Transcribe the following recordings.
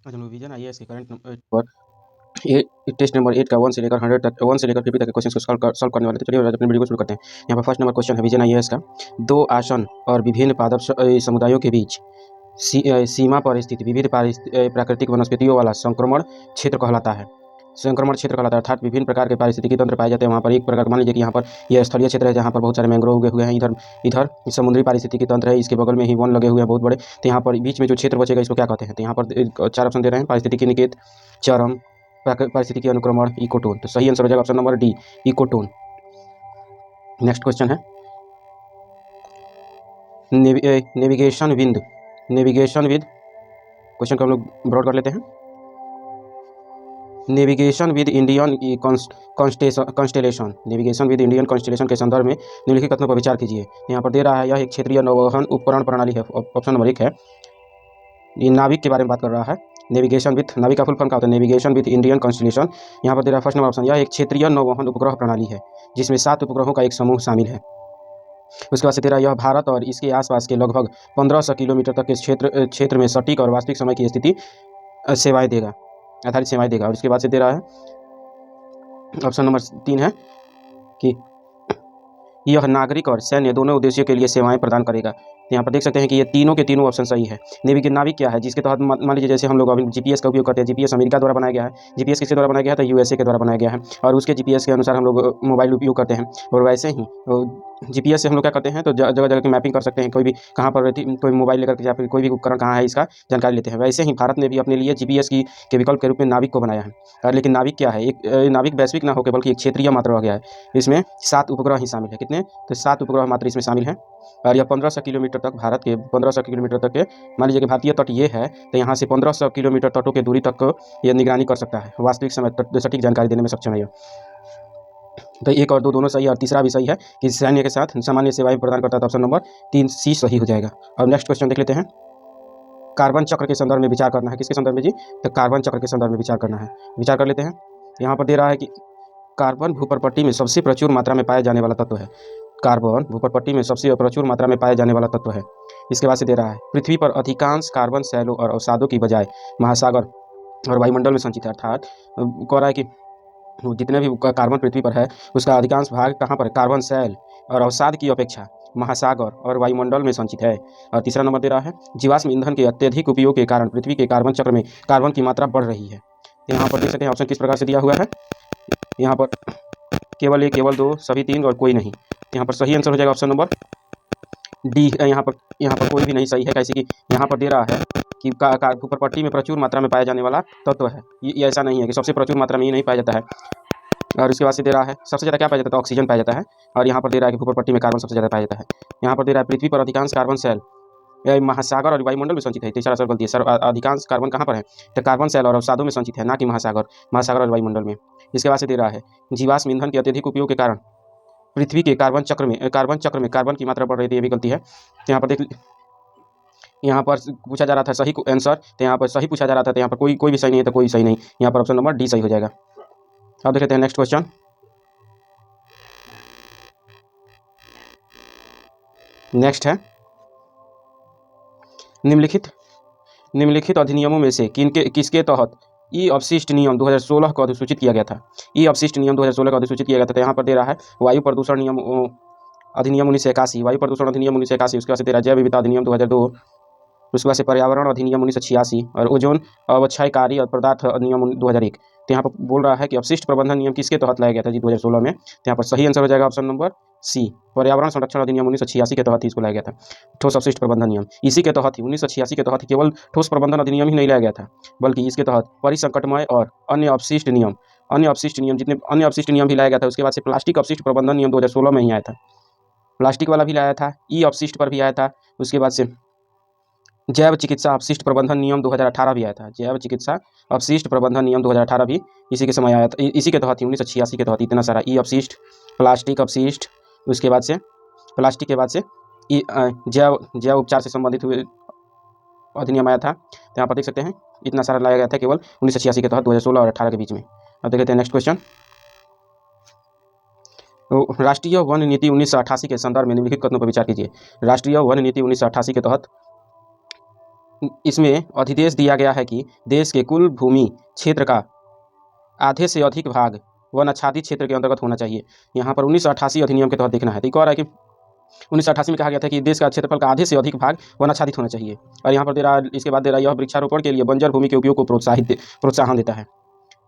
आज हम लोग विजन आईएएस के करंट पर टेस्ट नंबर 8 का 1 से लेकर 100 तक 1 से लेकर 50 तक के क्वेश्चन को सॉल्व करने वाले थे। चलिए आज अपनी वीडियो को शुरू करते हैं। यहाँ पर फर्स्ट नंबर क्वेश्चन है विजन आईएएस का। दो आसन और विभिन्न पादप समुदायों के बीच सीमा पर स्थित विविध प्राकृतिक वनस्पतियों वाला संक्रमण क्षेत्र कहलाता है। संक्रमण क्षेत्र कहलाता है अर्थात विभिन्न प्रकार के पारिस्थितिकी तंत्र पाए जाते हैं वहाँ पर। एक प्रकार मान लीजिए कि यहाँ पर यह स्थलीय क्षेत्र है जहाँ पर बहुत सारे मैंग्रोव उगे हुए हैं। इधर समुद्री पारिस्थितिकी तंत्र है, इसके बगल में ही वन लगे हुए हैं बहुत बड़े। तो यहाँ पर बीच में जो क्षेत्र बचेगा इसको क्या कहते हैं? तो यहाँ पर 4 ऑप्शन दे रहे हैं। पारिस्थितिकी निकेत, चरम, पारिस्थितिकी अनुक्रमण, इकोटोन। तो सही आंसर हो जाएगा option number D, ecotone. Next question है नेविगेशन विद क्वेश्चन को हम लोग ब्रॉड कर लेते हैं। Navigation with Indian constellation, navigation with Indian constellation के संदर्भ में निम्नलिखित कथनों पर विचार कीजिए। यहाँ पर दे रहा है यह एक क्षेत्रीय नौवहन उपकरण प्रणाली है। ऑप्शन नंबर 1 है, ये नाविक के बारे में बात कर रहा है। नेविगेशन विद, नाविक का फुल फॉर्म क्या होता है? Navigation with Indian constellation. यहाँ पर दे रहा है फर्स्ट नंबर ऑप्शन, यह एक क्षेत्रीय नौवहन उपग्रह प्रणाली है जिसमें 7 उपग्रहों का एक समूह शामिल है। उसके बाद से तेरा यह भारत और इसके आसपास के लगभग 1500 किलोमीटर तक के क्षेत्र में सटीक और वास्तविक समय की स्थिति सेवाएं देगा, आधारित सेवाएं देगा। और इसके बाद से दे रहा है ऑप्शन नंबर 3 है कि यह नागरिक और सैन्य दोनों उद्देश्यों के लिए सेवाएं प्रदान करेगा। यहाँ पर देख सकते हैं कि ये तीनों के तीनों ऑप्शन सही है। नाविक क्या है? जिसके तहत मान लीजिए जैसे हम लोग अभी जीपीएस का उपयोग करते हैं। जीपीएस अमेरिका द्वारा बनाया गया है। जीपीएस किसके द्वारा बनाया गया है? तो यूएसए के द्वारा बनाया गया है। और उसके जीपीएस के अनुसार हम लोग मोबाइल उपयोग करते हैं। और वैसे ही जीपीएस से हम लोग क्या करते हैं तो जगह जगह की मैपिंग कर सकते हैं। कोई भी कहाँ पर कोई मोबाइल लेकर या फिर कोई भी उपकरण कहाँ है इसका जानकारी लेते हैं। वैसे ही भारत ने भी अपने लिए जीपीएस के विकल्प के रूप में नाविक को बनाया है। और लेकिन नाविक क्या है? एक नाविक वैश्विक ना होकर बल्कि एक क्षेत्रीय मात्र रह गया है। इसमें 7 उपग्रह ही शामिल है। कितने? तो 7 उपग्रह मात्र इसमें शामिल हैं। और यह 1500 किलोमीटर तक, भारत के 1500 किलोमीटर तक के, मान लीजिए कि भारतीय तट ये है तो यहाँ से 1500 किलोमीटर तटों के दूरी तक ये निगरानी कर सकता है। वास्तविक समय सटीक जानकारी देने में सक्षम है। तो 1 और 2 दोनों सही है। और तीसरा भी सही है कि सैन्य के साथ सामान्य सेवाएं प्रदान करता है। ऑप्शन नंबर 3 सी सही हो जाएगा। और नेक्स्ट क्वेश्चन देख लेते हैं। कार्बन चक्र के संदर्भ में विचार करना है। किसके संदर्भ में जी? तो कार्बन चक्र के संदर्भ में विचार करना है। विचार कर लेते हैं। यहाँ पर दे रहा है कि कार्बन भूप्रपट्टी में सबसे प्रचुर मात्रा में पाया जाने वाला तत्व है। कार्बन भूप्रपट्टी में सबसे प्रचुर मात्रा में पाया जाने वाला तत्व है। इसके बाद से दे रहा है पृथ्वी पर अधिकांश कार्बन शैलों और अवसादों की बजाय महासागर और वायुमंडल में संचित है। अर्थात कह रहा है कि जितने भी कार्बन पृथ्वी पर है उसका अधिकांश भाग कहाँ पर? कार्बन शैल और अवसाद की अपेक्षा महासागर और वायुमंडल में संचित है। और तीसरा नंबर दे रहा है जीवाश्म ईंधन के अत्यधिक उपयोग के कारण पृथ्वी के कार्बन चक्र में कार्बन की मात्रा बढ़ रही है। यहाँ पर देख सकते हैं ऑप्शन किस प्रकार से दिया हुआ है। यहाँ पर केवल 1, केवल 2, सभी 3 और कोई नहीं। यहाँ पर सही आंसर हो जाएगा ऑप्शन नंबर डी। यहाँ पर कोई भी नहीं सही है। कैसे कि यहाँ पर दे रहा है कि भूप्रपट्टी में प्रचुर मात्रा में पाया जाने वाला तत्व है। ये ऐसा नहीं है कि सबसे प्रचुर मात्रा में ये नहीं पाया जाता है। और उसके बाद से दे रहा है सबसे ज़्यादा क्या पाया जाता है? तो ऑक्सीजन पाया जाता है। और यहाँ पर दे रहा है कि भूप्रपट्टी में कार्बन सबसे ज़्यादा पाया जाता है। यहाँ पर दे रहा है पृथ्वी पर अधिकांश कार्बन शैल महासागर और वायुमंडल में संचित है। तीसरा सर गलती है। अधिकांश कार्बन कहाँ पर है? तो कार्बन शैल और अवसादों में संचित है, ना कि महासागर और वायुमंडल में। इसके बाद से दे रहा है जीवाश्म ईंधन के अत्यधिक उपयोग के कारण पृथ्वी के कार्बन चक्र में कार्बन की मात्रा बढ़ रही थी। ये भी गलती है। तो यहाँ पर देख, यहाँ पर पूछा जा रहा था सही आंसर, तो यहाँ पर सही पूछा जा रहा था। तो यहाँ पर कोई भी सही नहीं है, तो कोई सही नहीं। यहाँ पर ऑप्शन नंबर डी सही हो जाएगा। अब देख लेते हैं नेक्स्ट क्वेश्चन। नेक्स्ट है निम्नलिखित अधिनियमों में से किसके तहत ई अपशिष्ट नियम 2016 को अधिसूचित किया गया था? ई अपशिष्ट नियम 2016 को अधिसूचित किया गया था। तो यहाँ पर दे रहा है वायु प्रदूषण नियम अधिनियम 1981, वायु प्रदूषण अधिनियम 1981। उसके बाद से दे रहा है जैव विविधता अधिनियम 2002। उसके बाद से पर्यावरण अधिनियम 1986 और ओजोन अवक्षयकारी और पदार्थ अधिनियम 2001। तो यहाँ पर बोल रहा है कि अपशिष्ट प्रबंधन नियम किसके तहत लाया गया था जी 2016 में? तो यहाँ पर सही आंसर हो जाएगा ऑप्शन नंबर सी, पर्यावरण संरक्षण अधिनियम 1986 के तहत ही इसको लाया गया था। ठोस अपशिष्ट प्रबंधन नियम इसी के तहत ही 1986 के तहत केवल ठोस प्रबंधन अधिनियम ही नहीं लाया गया था, बल्कि इसके तहत परिसंकटमय और अन्य अपशिष्ट नियम जितने अन्य अपशिष्ट नियम भी लाया गया था। उसके बाद से प्लास्टिक अपशिष्ट प्रबंधन नियम 2016 में ही आया था। प्लास्टिक वाला भी लाया था, ई अपशिष्ट पर भी आया था। उसके बाद से जैव चिकित्सा अपशिष्ट प्रबंधन नियम 2018 भी आया था। जैव चिकित्सा अपशिष्ट प्रबंधन नियम 2018 भी इसी के समय आया था, इसी के तहत ही 1986 के तहत इतना सारा ई अपशिष्ट, प्लास्टिक अपशिष्ट, उसके बाद से प्लास्टिक के बाद से जैव उपचार से संबंधित हुए अधिनियम आया था। तो यहाँ पर देख सकते हैं इतना सारा लाया गया था केवल 1986 के तहत 2016 और 18 के बीच में। अब देख लेते हैं नेक्स्ट क्वेश्चन। राष्ट्रीय वन नीति 1988 के संदर्भ में निम्नलिखित कथनों पर विचार कीजिए। राष्ट्रीय वन नीति 1988 के तहत इसमें अधिदेश दिया गया है कि देश के कुल भूमि क्षेत्र का आधे से अधिक भाग वन आच्छादित क्षेत्र के अंतर्गत होना चाहिए। यहाँ पर 1988 अधिनियम के तहत देखना है। तो एक और है कि 1988 में कहा गया था कि देश का क्षेत्रफल का आधे से अधिक भाग वन आच्छादित होना चाहिए। और यहाँ पर दे रहा, इसके बाद दे रहा, यह वृक्षारोपण के लिए बंजर भूमि के उपयोग को प्रोत्साहन देता है।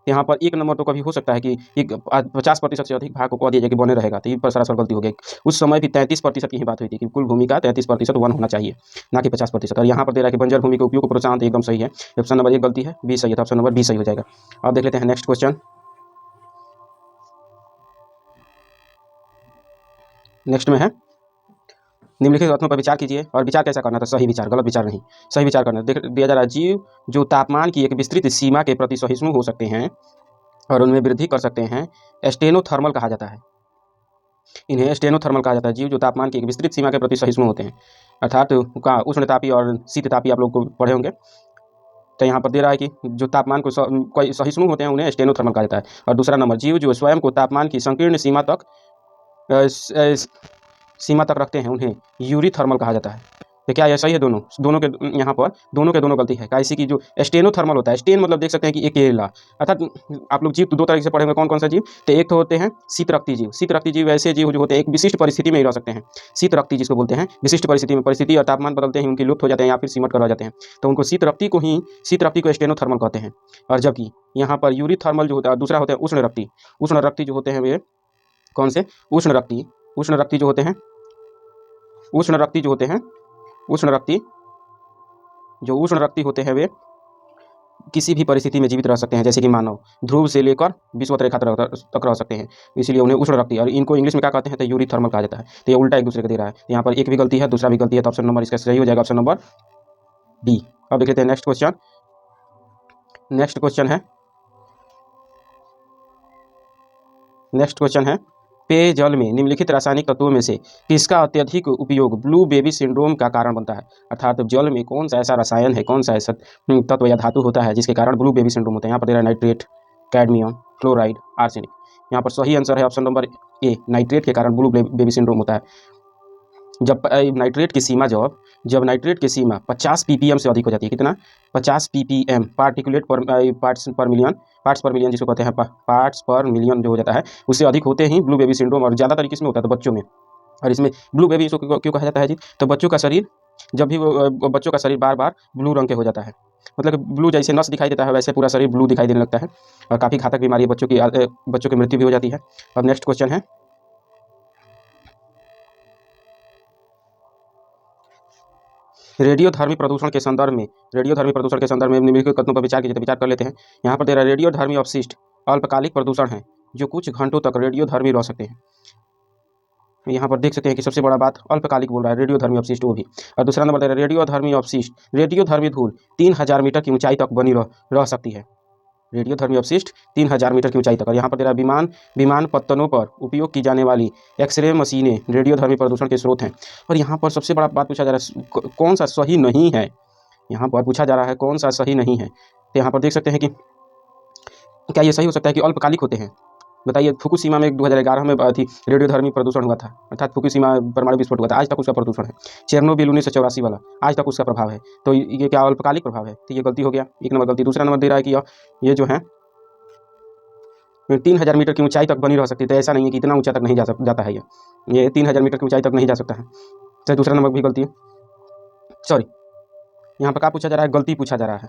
यहाँ पर एक नंबर तो कभी हो सकता है कि 50% से अधिक भाग को कह दिया जाए कि बने रहेगा, तो ये पर सरासर गलती हो गई। उस समय भी 33% की ही बात हुई थी कि कुल भूमि का 33% वन होना चाहिए, ना कि 50%। और यहाँ पर दे रहा है कि बंजर भूमि के उपयोग को प्रोत्साहन, एकदम सही है। ऑप्शन नंबर 1 गलती है, बी सही है, तो ऑप्शन नंबर बी सही हो जाएगा। अब देख लेते हैं नेक्स्ट क्वेश्चन। नेक्स्ट में है, निम्नलिखित तथ्यों पर विचार कीजिए और विचार कैसा करना था, सही विचार, गलत विचार नहीं, सही विचार करना। दिया जा रहा है, जीव जो तापमान की एक विस्तृत सीमा के प्रति सहिष्णु हो सकते हैं और उनमें वृद्धि कर सकते हैं, स्टेनोथर्मल कहा जाता है। इन्हें स्टेनोथर्मल कहा जाता है, जीव जो तापमान की एक विस्तृत सीमा के प्रति सहिष्णु होते हैं, अर्थात उष्णतापी और शीततापी आप लोग को पढ़े होंगे। तो यहाँ पर दे रहा है कि जो तापमान को सहिष्णु होते हैं उन्हें स्टेनोथर्मल कहा जाता है। और दूसरा नंबर, जीव जो स्वयं को तापमान की संकीर्ण सीमा तक रखते हैं उन्हें यूरीथर्मल कहा जाता है। तो क्या यह सही है? दोनों के यहाँ पर दोनों गलती है। कैसी की जो स्टेनोथर्मल होता है, स्टेन मतलब देख सकते हैं कि अकेला, अर्थात आप लोग जीव तो दो तरीके से पढ़ेंगे, कौन सा जीव, तो एक तो होते हैं शीतरक्ती जीव। शीतरक्ती जीव ऐसे जीव जो होते हैं एक विशिष्ट परिस्थिति में ही रह सकते हैं, शीतरक्ती जिसको बोलते हैं, विशिष्ट परिस्थिति में, परिस्थिति और तापमान बदलते हैं उनकी लुप्त हो जाते हैं या फिर सीमट कर जाते हैं, तो उनको शीतरक्ती को स्टेनोथर्मल कहते हैं। और जबकि यहाँ पर यूरीथर्मल जो होता है, दूसरा होता है उष्णरक्ती। उष्णरक्ती जो होते हैं वे कौन से, उष्णरक्ती जो होते हैं, उष्णरक्ती होते हैं वे किसी भी परिस्थिति में जीवित रह सकते हैं, जैसे कि मानव ध्रुव से लेकर विषुवत रेखा तक रह सकते हैं, इसीलिए उन्हें उष्णरक्ती, और इनको इंग्लिश में क्या कहते हैं, तो यूरीथर्मल कहा जाता है। तो ये उल्टा एक दूसरे को दे रहा है, यहाँ पर एक भी गलती है, दूसरा भी गलती है, तो ऑप्शन नंबर इसका सही हो जाएगा, ऑप्शन नंबर डी। अब देख लेते हैं नेक्स्ट क्वेश्चन। नेक्स्ट क्वेश्चन है, पेयजल में निम्नलिखित रासायनिक तत्वों में से किसका अत्यधिक उपयोग ब्लू बेबी सिंड्रोम का कारण बनता है? अर्थात जल में कौन सा ऐसा रसायन है, कौन सा ऐसा तत्व या धातु होता है जिसके कारण ब्लू बेबी सिंड्रोम होता है? यहाँ पर दे रहा है नाइट्रेट, कैडमियम, फ्लोराइड, आर्सेनिक। यहाँ पर सही आंसर है ऑप्शन नंबर ए, नाइट्रेट के कारण ब्लू बेबी सिंड्रोम होता है। जब नाइट्रेट की सीमा 50 ppm से अधिक हो जाती है, कितना, 50 ppm, पार्टिकुलेट पार्ट्स पर मिलियन जिसको कहते हैं, पार्ट्स पर मिलियन जो हो जाता है, उससे अधिक होते ही ब्लू बेबी सिंड्रोम, और ज़्यादातर किसमें होता है, तो बच्चों में। और इसमें ब्लू बेबी इसको क्यों कहा जाता है जी, तो बच्चों का शरीर, जब भी बच्चों का शरीर बार बार ब्लू रंग के हो जाता है, मतलब ब्लू जैसे नस दिखाई देता है वैसे पूरा शरीर ब्लू दिखाई देने लगता है, और काफ़ी घातक बीमारी है, बच्चों की मृत्यु भी हो जाती है। अब नेक्स्ट क्वेश्चन है, रेडियोधर्मी प्रदूषण के संदर्भ में निम्नलिखित कथनों पर विचार कीजिए, तो विचार कर लेते हैं। यहाँ पर दे रहा है, रेडियोधर्मी अपशिष्ट अल्पकालिक प्रदूषण है जो कुछ घंटों तक रेडियोधर्मी रह सकते हैं। यहाँ पर देख सकते हैं कि सबसे बड़ा बात अल्पकालिक बोल रहा है, रेडियोधर्मी अपशिष्ट वो भी। और दूसरा नंबर दे रहा है, रेडियोधर्मी धूल 3000 मीटर की ऊंचाई तक बनी रह सकती है। रेडियोधर्मी अपशिष्ट 3000 मीटर की ऊंचाई तक। और यहाँ पर दे रहा है, विमान पत्तनों पर उपयोग की जाने वाली एक्सरे मशीनें रेडियोधर्मी प्रदूषण के स्रोत हैं। और यहाँ पर सबसे बड़ा बात पूछा जा रहा है, कौन सा सही नहीं है, यहाँ पर पूछा जा रहा है कौन सा सही नहीं है। तो यहाँ पर देख सकते हैं कि क्या ये सही हो सकता है कि अल्पकालिक होते हैं? बताइए, फुकुशिमा में 2011 में थी रेडियोधर्मी प्रदूषण हुआ था, अर्थात फुकुशिमा परमाणु विस्फोट हुआ था, आज तक उसका प्रदूषण है। चेरनोबिल 1984 वाला, आज तक उसका प्रभाव है, तो ये क्या अल्पकालिक प्रभाव है? तो ये गलती हो गया, एक नंबर गलती। दूसरा नंबर दे रहा है कि ये जो है 3000 मीटर की ऊंचाई तक बनी रह सकती है, तो ऐसा नहीं है कि इतना ऊंचा तक नहीं जाता है, ये 3000 मीटर की ऊंचाई तक नहीं जा सकता है, तो दूसरा नंबर भी गलती है। सॉरी, यहाँ पर क्या पूछा जा रहा है, गलती पूछा जा रहा है।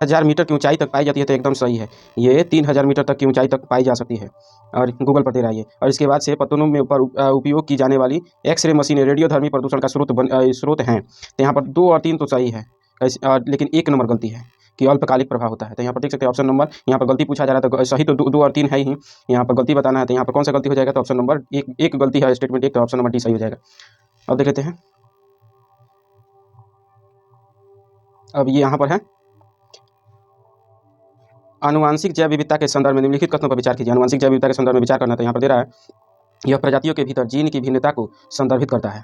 1000 मीटर की ऊंचाई तक पाई जाती है, तो एकदम सही है, ये 3000 मीटर तक की ऊंचाई तक पाई जा सकती है, और गूगल पर दे रहा है। और इसके बाद से पत्तनों में उपयोग की जाने वाली एक्सरे मशीनें रेडियोधर्मी प्रदूषण का स्रोत हैं। तो यहाँ पर 2 और 3 तो सही है, लेकिन एक नंबर गलती है कि अल्पकालिक प्रभाव होता है। तो यहाँ पर देख सकते हैं ऑप्शन नंबर, यहाँ पर गलती पूछा जा रहा है, तो सही तो 2 और 3 है ही, यहाँ पर गलती बताना है, तो यहाँ पर कौन सा गलती हो जाएगा, तो ऑप्शन नंबर एक गलती है, स्टेटमेंट 1, तो ऑप्शन नंबर डी सही हो जाएगा। अब देख लेते हैं, अब ये यहाँ पर है, आनुवांशिक जैव विविधता के संदर्भ में निम्नलिखित कथनों पर विचार कीजिए। आनुवांशिक जैव विविधता के संदर्भ में विचार करना, तो यहाँ पर दे रहा है, यह प्रजातियों के भीतर जीन की भिन्नता को संदर्भित करता है।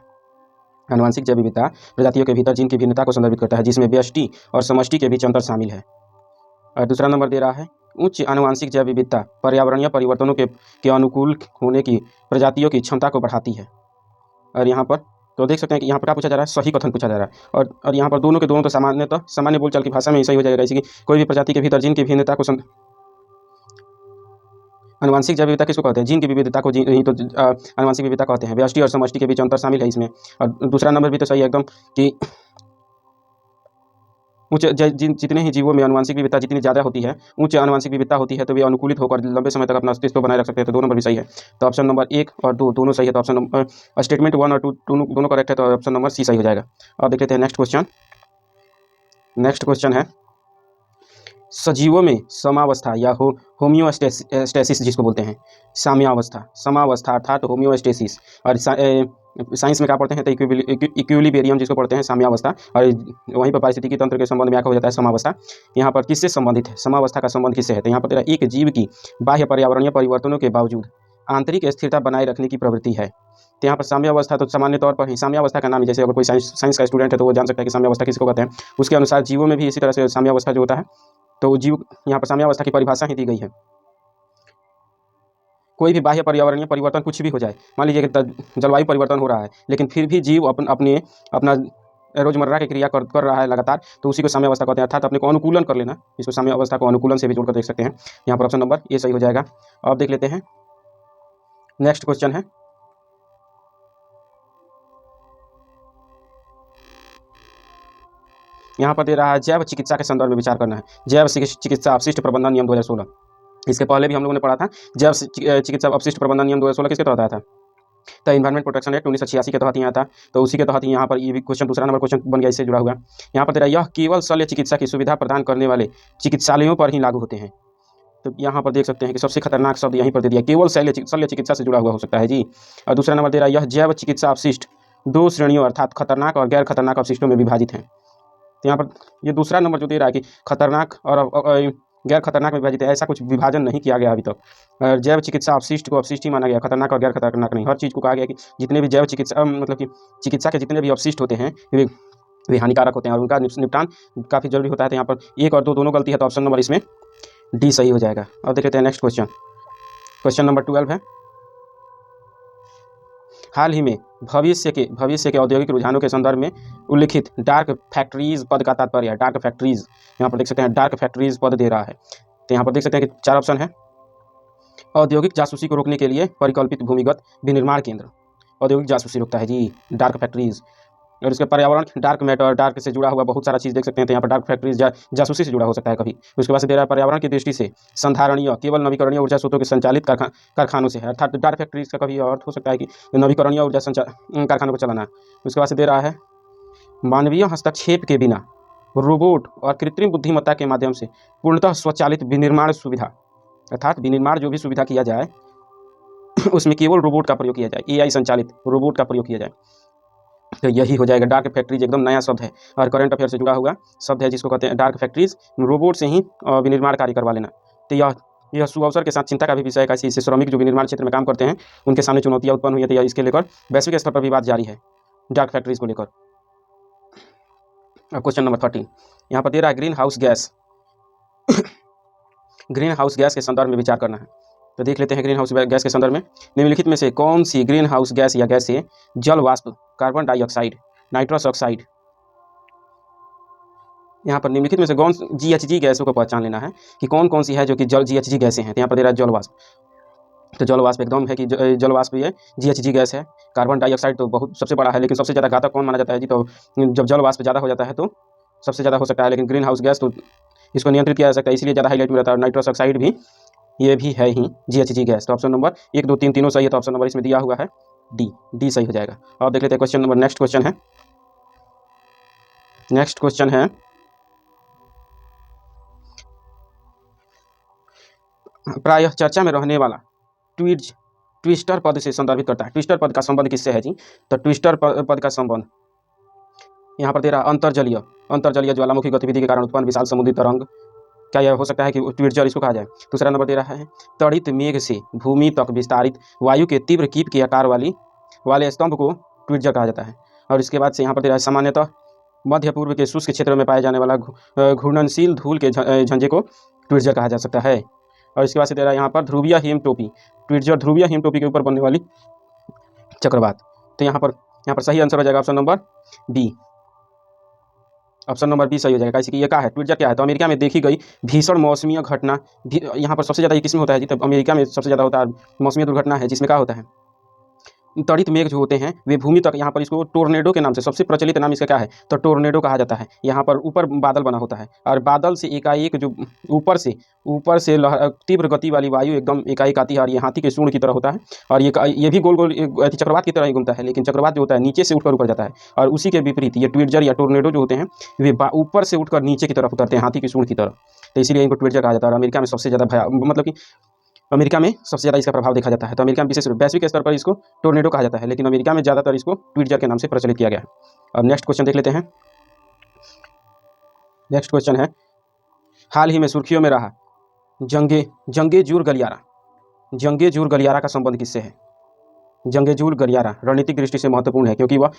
आनुवांशिक जैव विविधता प्रजातियों के भीतर जीन की भिन्नता को संदर्भित करता है, जिसमें व्यष्टि और समष्टि के बीच अंतर शामिल है। और दूसरा नंबर दे रहा है, उच्च आनुवंशिक जैव विविधता पर्यावरणीय परिवर्तनों के अनुकूल होने की प्रजातियों की क्षमता को बढ़ाती है। और यहाँ पर तो देख सकते हैं कि यहाँ पर क्या पूछा जा रहा है, सही कथन पूछा जा रहा है। और यहाँ पर दोनों के दोनों तो सामान्यतः सामान्य बोलचाल की भाषा में ऐसा ही हो जाएगा, जैसे कि कोई भी प्रजाति के भीतर जीन की भिन्नता को आनुवंशिक जैव विविधता किसको कहते हैं, जीन की विविधता को ही तो आनुवंशिक विविधता कहते हैं। व्यष्टि और समष्टि के बीच अंतर शामिल है इसमें। और दूसरा नंबर भी तो सही है एकदम कि उच्च जितने ही जीवों में आनुवंशिक विविधता जितनी ज़्यादा होती है, उच्च आनुवंशिक विविधता होती है, तो वे अनुकूलित होकर लंबे समय तक अपना अस्तित्व बनाए रख सकते हैं। तो 2 नंबर भी सही है। तो ऑप्शन नंबर 1 और 2 दोनों सही है। तो ऑप्शन नंबर स्टेटमेंट 1 और 2 दोनों करेक्ट है, तो ऑप्शन नंबर सी सही हो जाएगा। अब देख लेते हैं नेक्स्ट क्वेश्चन। नेक्स्ट क्वेश्चन है सजीवों में समावस्था या होम्योस्टेसिस जिसको बोलते हैं, समावस्था अर्थात होम्योस्टेसिस, और साइंस में क्या पढ़ते हैं तो इक्विलिब्रियम जिसको पढ़ते हैं साम्यावस्था, और वहीं पर पारिस्थितिकी तंत्र के संबंध में आकर हो जाता है समावस्था। यहाँ पर किससे संबंधित है, समावस्था का संबंध किससे है, तो यहाँ पर तेरा एक जीव की बाह्य पर्यावरणीय परिवर्तनों के बावजूद आंतरिक स्थिरता बनाए रखने की प्रवृत्ति है। तो यहाँ पर साम्यावस्था तो सामान्य तौर पर ही साम्यावस्था का नाम है, जैसे अगर कोई साइंस का स्टूडेंट है तो वो जान सकता है कि साम्यावस्था किसको कहते हैं। उसके अनुसार जीवों में भी इसी तरह से साम्यावस्था जो होता है, तो जीव यहाँ पर साम्यावस्था की परिभाषा ही दी गई है। कोई भी बाह्य पर्यावरणीय परिवर्तन कुछ भी हो जाए, मान लीजिए कि जलवायु परिवर्तन हो रहा है, लेकिन फिर भी जीव अपना रोजमर्रा की क्रिया कर रहा है लगातार, तो उसी को साम्यावस्था कहते हैं। अर्थात अपने को अनुकूलन कर लेना, इसको साम्यावस्था को अनुकूलन से भी जोड़कर देख सकते हैं। यहाँ पर ऑप्शन नंबर ए सही हो जाएगा। अब देख लेते हैं नेक्स्ट क्वेश्चन है यहाँ पर दे रहा है जैव चिकित्सा के संदर्भ में विचार करना है। जैव चिकित्सा अपशिष्ट प्रबंधन नियम 2016, इसके पहले भी हम लोगों ने पढ़ा था। जैव चिकित्सा अपशिष्ट प्रबंधन नियम 2016 किसके तहत आया था, तो इन्वायरमेंट प्रोटेक्शन एक्ट 1986 के तहत ही आता, तो उसी के तहत ही यहाँ पर ये भी क्वेश्चन दूसरा नंबर क्वेश्चन बन गया, इससे जुड़ा हुआ। यहाँ पर तेरा यह केवल शल्य चिकित्सा की सुविधा प्रदान करने वाले चिकित्सालयों पर ही लागू होते हैं। तो यहाँ पर देख सकते हैं कि सबसे खतरनाक शब्द यहीं पर दे दिया, केवल शल्य चिकित्सा से जुड़ा हुआ हो सकता है जी। और दूसरा नंबर दे रहा है यह जैव चिकित्सा अपशिष्ट 2 श्रेणियों अर्थात खतरनाक और गैर खतरनाक अपशिष्टों में विभाजित हैं। तो यहाँ पर ये दूसरा नंबर जो दे रहा है कि खतरनाक और गैर खतरनाक में विभाजित है, ऐसा कुछ विभाजन नहीं किया गया अभी तक। जैव चिकित्सा अपशिष्ट को अपशिष्ट ही माना गया, खतरनाक और गैर खतरनाक नहीं। हर चीज़ को कहा गया कि जितने भी जैव चिकित्सा मतलब कि चिकित्सा के जितने भी अपशिष्ट होते हैं वे हानिकारक होते हैं और उनका निपटान काफ़ी जरूरी होता है। तो यहाँ पर 1 और 2 दोनों गलती है, तो ऑप्शन नंबर इसमें डी सही हो जाएगा। अब देख लेते हैं नेक्स्ट क्वेश्चन। क्वेश्चन नंबर 12 है हाल ही में भविष्य के औद्योगिक रुझानों के संदर्भ में उल्लिखित डार्क फैक्ट्रीज पद का तात्पर्य है। डार्क फैक्ट्रीज, यहाँ पर देख सकते हैं डार्क फैक्ट्रीज पद दे रहा है, तो यहाँ पर देख सकते हैं कि 4 ऑप्शन है। औद्योगिक जासूसी को रोकने के लिए परिकल्पित भूमिगत विनिर्माण केंद्र, औद्योगिक जासूसी रोकता है जी डार्क फैक्ट्रीज। और उसके पर्यावरण डार्क मैटर, डार्क से जुड़ा हुआ बहुत सारा चीज़ देख सकते हैं, तो यहाँ पर डार्क फैक्ट्रीज जासूसी से जुड़ा हो सकता है कभी। उसके बाद से दे रहा है पर्यावरण की दृष्टि से संधारणीय केवल नवीकरणीय ऊर्जा स्रोतों के संचालित कारखानों से है, अर्थात डार्क फैक्ट्रीज का कभी अर्थ हो सकता है कि नवीकरणीय ऊर्जा कारखानों को चलाना। उसके बाद से दे रहा है मानवीय हस्तक्षेप के बिना रोबोट और कृत्रिम बुद्धिमत्ता के माध्यम से पूर्णतः स्वचालित विनिर्माण सुविधा, अर्थात विनिर्माण जो भी सुविधा किया जाए उसमें केवल रोबोट का प्रयोग किया जाए, AI संचालित रोबोट का प्रयोग किया जाए, तो यही हो जाएगा। डार्क फैक्ट्रीज एकदम नया शब्द है और करंट अफेयर से जुड़ा हुआ शब्द है, जिसको कहते हैं डार्क फैक्ट्रीज, रोबोट से ही विनिर्माण कार्य करवा लेना। तो यह सुअवसर के साथ चिंता का भी विषय है, इससे श्रमिक जो विनिर्माण क्षेत्र में काम करते हैं उनके सामने चुनौतियां उत्पन्न हुई है, तो इसके लेकर वैश्विक स्तर पर विवाद जारी है डार्क फैक्ट्रीज को लेकर। अब क्वेश्चन नंबर 13 यहाँ पर दे रहा है ग्रीन हाउस गैस के संदर्भ में विचार करना है। तो देख लेते हैं ग्रीन हाउस गैस के संदर्भ में निम्नलिखित में से कौन सी ग्रीन हाउस गैस या गैस से जल वाष्प, कार्बन डाइऑक्साइड, नाइट्रस ऑक्साइड, यहाँ पर निम्नलिखित में से कौन GHG गैसों को पहचान लेना है कि कौन कौन सी है जो कि GHG गैसें हैं। तो यहाँ पर दे रहा है जल वाष्प, तो जल वाष्प एकदम है कि जल वाष्प ये GHG गैस है। कार्बन डाइऑक्साइड तो बहुत सबसे बड़ा है, लेकिन सबसे ज़्यादा घातक कौन माना जाता है जी, तो जब जल वाष्प ज़्यादा हो जाता है तो सबसे ज़्यादा हो सकता है, लेकिन ग्रीन हाउस गैस तो इसको नियंत्रित किया जा सकता है, इसलिए ज़्यादा हाईलाइट में रहता है। और नाइट्रस ऑक्साइड भी ये भी है ही GHG गैस। तो ऑप्शन नंबर 1, 2, 3 तीनों सही है, तो ऑप्शन नंबर इसमें दिया हुआ है डी सही हो जाएगा। अब देख लेते हैं क्वेश्चन नंबर नेक्स्ट क्वेश्चन है प्रायः चर्चा में रहने वाला ट्विस्टर पद से संदर्भित करता है। ट्विस्टर पद का संबंध किससे है जी, तो ट्विस्टर पद का संबंध यहाँ पर दे रहा अंतर्जलीय ज्वालामुखी गतिविधि के कारण उत्पन्न विशाल समुद्री तरंग, क्या यह हो सकता है कि ट्विस्टर इसको कहा जाए। दूसरा नंबर दे रहा है तड़ित मेघ से भूमि तक विस्तारित वायु के तीव्र कीप के आकार वाले स्तंभ को ट्विस्टर कहा जाता है। और इसके बाद से यहाँ पर दे रहा है सामान्यतः मध्य पूर्व के शुष्क क्षेत्र में पाए जाने वाला घूर्णनशील धूल के झंझे को ट्वीट्जर कहा जा सकता है। और इसके बाद से दे रहा है यहाँ पर ध्रुवीय हिम टोपी, ट्वीट्जर ध्रुवीय हिम टोपी के ऊपर बनने वाली चक्रवात। तो यहाँ पर सही आंसर हो जाएगा option number B. Option number B सही हो जाएगा। कैसे कि ये क्या है, ट्वीट्जर क्या है, तो अमेरिका में देखी गई भीषण मौसमी घटना। यहाँ पर सबसे ज़्यादा ये किसमें होता है जी, तो अमेरिका में सबसे ज़्यादा होता है मौसमी दुर्घटना है, जिसमें क्या होता है, तड़ित मेघ जो होते हैं वे भूमि तक, यहाँ पर इसको टोर्नेडो के नाम से, सबसे प्रचलित नाम इसका क्या है, तो टोर्नेडो कहा जाता है। यहाँ पर ऊपर बादल बना होता है और बादल से एकाएक जो ऊपर से तीव्र गति वाली वायु एकदम एकाएक आती है और ये हाथी के सूंड की तरह होता है और ये भी गोल गोल चक्रवात की तरह ही घूमता है, लेकिन चक्रवात जो होता है नीचे से उठकर ऊपर जाता है। और उसी के विपरीत ये ट्वीट्जर या टोर्नेडो जो होते हैं वे ऊपर से उठकर नीचे की तरफ उतरते हैं, हाथी की सूंड की तरह। तो इसीलिए इनको ट्वीट्जर कहा जाता है। और अमेरिका में सबसे ज़्यादा मतलब कि अमेरिका में सबसे ज़्यादा इसका प्रभाव देखा जाता है। तो अमेरिका में विशेष वैश्विक स्तर पर इसको टोर्नेडो कहा जाता है, लेकिन अमेरिका में ज़्यादातर इसको ट्वीट्जर के नाम से प्रचलित किया गया है। अब नेक्स्ट क्वेश्चन देख लेते हैं। नेक्स्ट क्वेश्चन है, हाल ही में सुर्खियों में रहा जंगेजूर गलियारा। जंगेजूर गलियारा का संबंध किससे है? जंगेजूर गलियारा रणनीतिक दृष्टि से महत्वपूर्ण है क्योंकि वह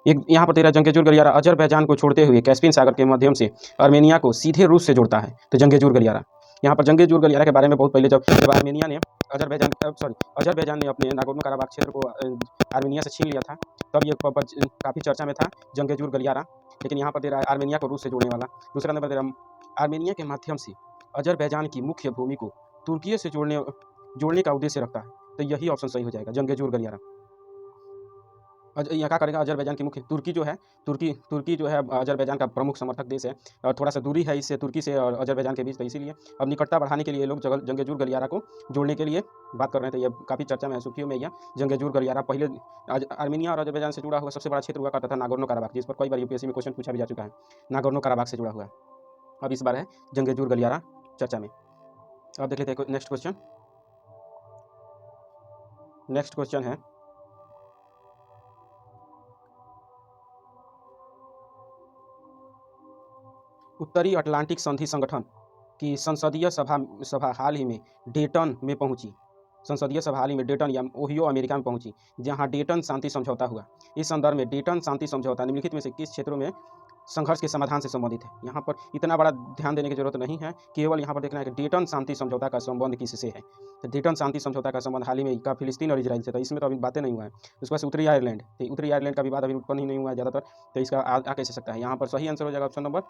एक यहाँ पर तेरा जंगेजूर गलियारा अजरबैजान को छोड़ते हुए कैस्पियन सागर के माध्यम से आर्मेनिया को सीधे रूस से जोड़ता है। तो जंगेजूर गलियारा, यहाँ पर जंगेजूर गलियारा के बारे में बहुत पहले जब आर्मेनिया ने अजरबैजान ने अपने नागोर्नो काराबाख क्षेत्र को आर्मेनिया से छीन लिया था, तब ये काफ़ी चर्चा में था जंगेजूर गलियारा। लेकिन यहाँ पर दे रहा है आर्मेनिया को रूस से जोड़ने वाला। दूसरा नंबर दे रहा आर्मेनिया के माध्यम से अजरबैजान की मुख्य भूमि को तुर्की से जोड़ने का उद्देश्य रखता है। तो यही ऑप्शन सही हो जाएगा, जंगेजूर गलियारा। यहाँ क्या करेगा, अजरबैजान की मुख्य तुर्की जो है अजरबैजान का प्रमुख समर्थक देश है और थोड़ा सा दूरी है इससे तुर्की से और अजरबैजान के बीच। तो इसीलिए अब निकटता बढ़ाने के लिए ये लोग जंगेजूर गलियारा को जोड़ने के लिए बात कर रहे थे। ये काफ़ी चर्चा में है, सुर्खियों में यह जंगेजूर गलियारा। पहले आर्मेनिया और अजरबैजान से जुड़ा हुआ सबसे बड़ा क्षेत्र हुआ करता था नागोर्नो काराबाख, जिस पर कई बार यूपीएससी में क्वेश्चन पूछा भी जा चुका है। नागोर्नो काराबाख से जुड़ा हुआ है, अब इस बार है जंगेजूर गलियारा चर्चा में। अब देख लेते हैं नेक्स्ट क्वेश्चन। नेक्स्ट क्वेश्चन है, उत्तरी अटलांटिक संधि संगठन की संसदीय सभा हाल ही में डेटन में पहुंची। संसदीय सभा हाल ही में डेटन या ओहियो अमेरिका में पहुंची, जहां डेटन शांति समझौता हुआ। इस संदर्भ में डेटन शांति समझौता निम्नलिखित में से किस क्षेत्रों में संघर्ष के समाधान से संबंधित है? यहाँ पर इतना बड़ा ध्यान देने की जरूरत नहीं है, केवल यहाँ पर देखना है कि डेटन शांति समझौता का संबंध किससे है। तो डेटन शांति समझौता का संबंध हाल ही में फिलिस्तीन और इजराइल से था, इसमें तो अभी बातें नहीं हुआ है। उसके बाद उत्तरी आयरलैंड, तो उत्तरी आयरलैंड का विवाद अभी उत्पन्न ही नहीं हुआ है ज़्यादातर, तो इसका आ कैसे सकता है? यहाँ पर सही आंसर हो जाएगा ऑप्शन नंबर,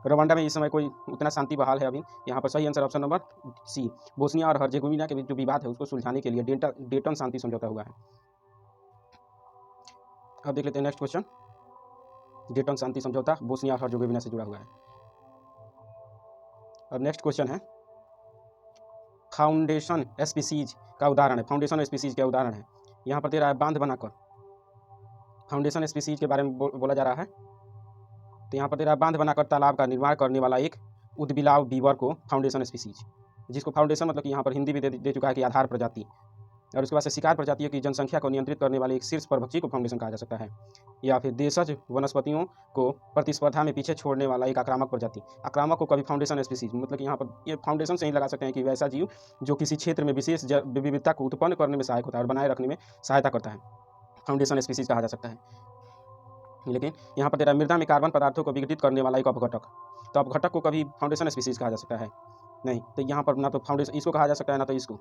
रवांडा में इस समय कोई उतना शांति बहाल है अभी। यहाँ पर सही answer option number C, Bosnia और हर्जेगोविना के बीच जो विवाद है उसको सुलझाने के लिए डेटन शांति समझौता हुआ है। अब देख लेते हैं नेक्स्ट क्वेश्चन। डेटन शांति समझौता बोस्निया और हर्जेगोविना से जुड़ा हुआ है। अब नेक्स्ट क्वेश्चन है, फाउंडेशन स्पीसीज का उदाहरण है। फाउंडेशन स्पीसीज का उदाहरण है, यहाँ पर दे रहा है बांध बनाकर। फाउंडेशन स्पीसीज के बारे में बोला जा रहा है, तो यहाँ पर दे रहा है बांध बनाकर तालाब का निर्माण करने वाला एक उदबिलाव बीवर को फाउंडेशन स्पीसीज, जिसको फाउंडेशन मतलब कि यहाँ पर हिंदी भी दे चुका है कि आधार प्रजाति। और उसके बाद से शिकार प्रजातियों की जनसंख्या को नियंत्रित करने वाले एक शीर्ष परभक्षी को फाउंडेशन कहा जा सकता है। या फिर देशज वनस्पतियों को प्रतिस्पर्धा में पीछे छोड़ने वाला एक आक्रामक प्रजाति। आक्रामक को कभी फाउंडेशन स्पीसीज, मतलब कि यहाँ पर ये फाउंडेशन से ही लगा सकते हैं कि वैसा जीव जो किसी क्षेत्र में विशेष विविधता को उत्पन्न करने में सहायक होता है और बनाए रखने में सहायता करता है, फाउंडेशन स्पीसीज कहा जा सकता है। लेकिन यहाँ पर तेरा मृदा में कार्बन पदार्थों को विघटित करने वाला एक अपघटक, तो अपघटक को कभी फाउंडेशन स्पीसीज कहा जा सकता है नहीं। तो यहाँ पर ना तो फाउंडेशन इसको कहा जा सकता है ना तो इसको,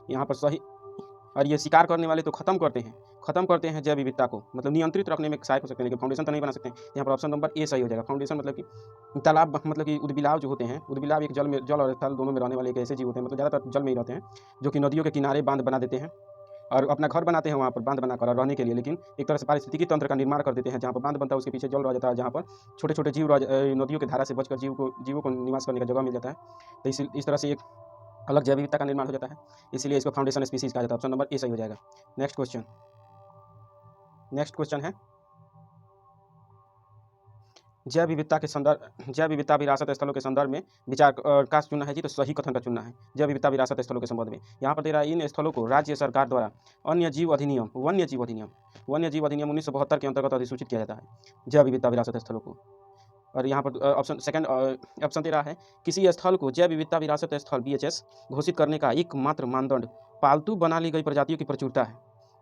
यहाँ पर सही। और ये शिकार करने वाले तो खत्म करते हैं जैव विविधता को, मतलब नियंत्रित रखने में सहायक हो सकते हैं, लेकिन फाउंडेशन तो नहीं बना सकते हैं। यहाँ पर ऑप्शन नंबर ए सही हो जाएगा। फाउंडेशन मतलब कि तालाब, मतलब कि उदबिलाव जो होते हैं, उदबिलाव एक जल और थल दोनों में रहने वाले एक ऐसे जीव होते हैं, मतलब ज़्यादातर जल में ही रहते हैं, जो कि नदियों के किनारे बांध बना देते हैं और अपना घर बनाते हैं वहाँ पर बांध बनाकर रहने के लिए। लेकिन एक तरह से पारिस्थितिकी तंत्र का निर्माण कर देते हैं, जहाँ पर बांध बनता है उसके पीछे जल रह जाता है, जहाँ पर छोटे छोटे जीव नदियों की धारा से बचकर जीवों को निवास करने का जगह मिल जाता है। तो इस तरह से एक अलग जैव विविधता का निर्माण हो जाता है, इसलिए इसको फाउंडेशन स्पीसीज कहा जाता है। ऑप्शन नंबर ए सही हो जाएगा। नेक्स्ट क्वेश्चन है, जैव विविधता विरासत स्थलों के संदर्भ में विचार का चुनना है जी, तो सही कथन का चुनना है। जैव विविधता विरासत स्थलों के संबंध में यहाँ पर दे रहा है, इन स्थलों को राज्य सरकार द्वारा वन्य जीव अधिनियम 1972 के अंतर्गत अधिसूचित किया जाता है, जैव विविधता विरासत स्थलों को। और यहाँ पर ऑप्शन दे रहा है, किसी स्थल को जैव विविधता विरासत स्थल BHS घोषित करने का एकमात्र मानदंड पालतू बना ली गई प्रजातियों की प्रचुरता है।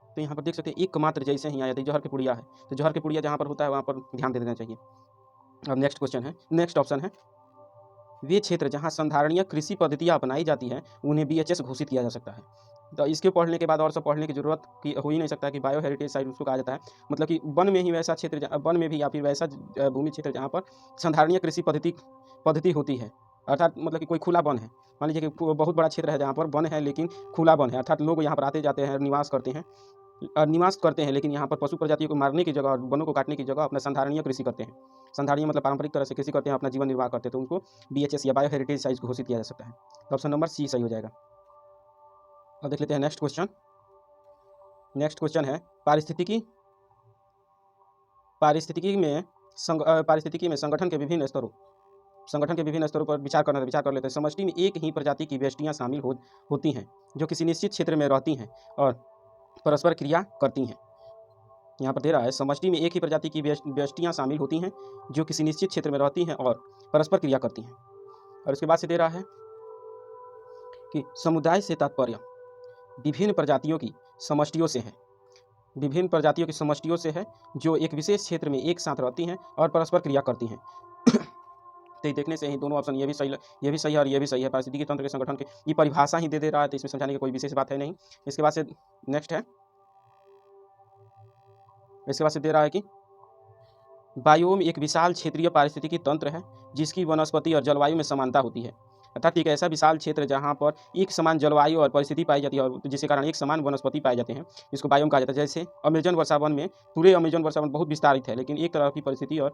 तो यहाँ पर देख सकते हैं एकमात्र, जैसे ही आया था जहर के पुड़िया है, तो जहर के पुड़िया जहाँ पर होता है वहाँ पर ध्यान दे देना चाहिए। अब नेक्स्ट ऑप्शन है, वे क्षेत्र जहाँ संधारणीय कृषि पद्धतियाँ अपनाई जाती हैं उन्हें BHS घोषित किया जा सकता है। तो इसके पढ़ने के बाद और सब पढ़ने की जरूरत की हो ही नहीं सकता कि बायो हेरिटेज साइट उसको कहा जाता है। मतलब कि वन में ही वैसा क्षेत्र, वन में भी या फिर वैसा भूमि क्षेत्र जहाँ पर संधारणीय कृषि पद्धति होती है, अर्थात मतलब कि कोई खुला वन है। मान लीजिए कि बहुत बड़ा क्षेत्र है जहाँ पर वन है लेकिन खुला वन है, अर्थात लोग यहाँ पर आते जाते हैं, निवास करते हैं, लेकिन यहाँ पर पशु प्रजातियों को मारने की जगह और वनों को काटने की जगह अपना संधारणीय कृषि करते हैं। संधारणीय मतलब पारंपरिक तरह से कृषि करते हैं, अपना जीवन निर्वाह करते हैं, तो उनको BHS या बायो हेरिटेज साइट घोषित किया जा सकता है। तो ऑप्शन नंबर सी सही हो जाएगा। अब देख लेते हैं नेक्स्ट क्वेश्चन। नेक्स्ट क्वेश्चन है पारिस्थितिकी में संगठन के विभिन्न स्तरों पर विचार कर लेते हैं। समष्टि में एक ही प्रजाति की व्यष्टियाँ शामिल होती हैं जो किसी निश्चित क्षेत्र में रहती हैं और परस्पर क्रिया करती हैं। यहाँ पर दे रहा है समष्टि में एक ही प्रजाति की व्यष्टियाँ शामिल होती हैं जो किसी निश्चित क्षेत्र में रहती हैं और परस्पर क्रिया करती हैं। और उसके बाद से दे रहा है कि समुदाय से तात्पर्य विभिन्न प्रजातियों की समष्टियों से है जो एक विशेष क्षेत्र में एक साथ रहती हैं और परस्पर क्रिया करती हैं। तो देखने से ही दोनों ऑप्शन ये भी सही है और ये भी सही है। पारिस्थितिकी तंत्र के संगठन की ये परिभाषा ही दे रहा है, तो इसमें समझाने की कोई विशेष बात है नहीं। इसके बाद से नेक्स्ट है, इसके बाद से दे रहा है कि बायोम एक विशाल क्षेत्रीय पारिस्थितिकी तंत्र है जिसकी वनस्पति और जलवायु में समानता होती है। अर्थात एक ऐसा विशाल क्षेत्र जहाँ पर एक समान जलवायु और परिस्थिति पाई जाती है और जिसके कारण एक समान वनस्पति पाए जाते हैं, इसको बायोम कहा जाता है। जैसे अमेजन वर्षावन में, पूरे अमेजन वर्षावन बहुत विस्तारित है लेकिन एक तरह की परिस्थिति और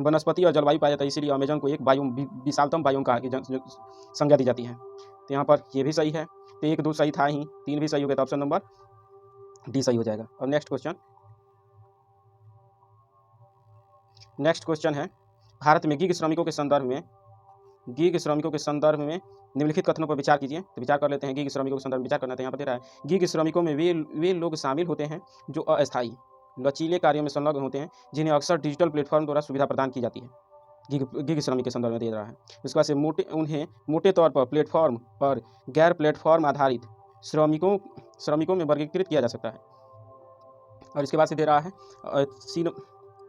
वनस्पति और जलवायु पाया जाता है, इसीलिए अमेजन को एक बायोम, विशालतम बायोम कहा कि संज्ञा दी जाती है। तो यहाँ पर ये भी सही है, तो 1 2 सही था ही, 3 भी सही हो गया, तो ऑप्शन नंबर डी सही हो जाएगा। और नेक्स्ट क्वेश्चन है भारत में गीग श्रमिकों के संदर्भ में निम्नलिखित कथनों पर विचार कीजिए। तो विचार कर लेते हैं, गीग श्रमिकों के संदर्भ में विचार करना। तो यहाँ पर दे रहा है गीग श्रमिकों में वे लोग शामिल होते हैं जो अस्थायी लचीले कार्यों में संलग्न होते हैं जिन्हें अक्सर डिजिटल प्लेटफॉर्म द्वारा सुविधा प्रदान की जाती है। गीग श्रमिक के संदर्भ में दे रहा है। उसके बाद से उन्हें मोटे तौर पर प्लेटफॉर्म और गैर प्लेटफॉर्म आधारित श्रमिकों में वर्गीकृत किया जा सकता है। और इसके बाद से दे रहा है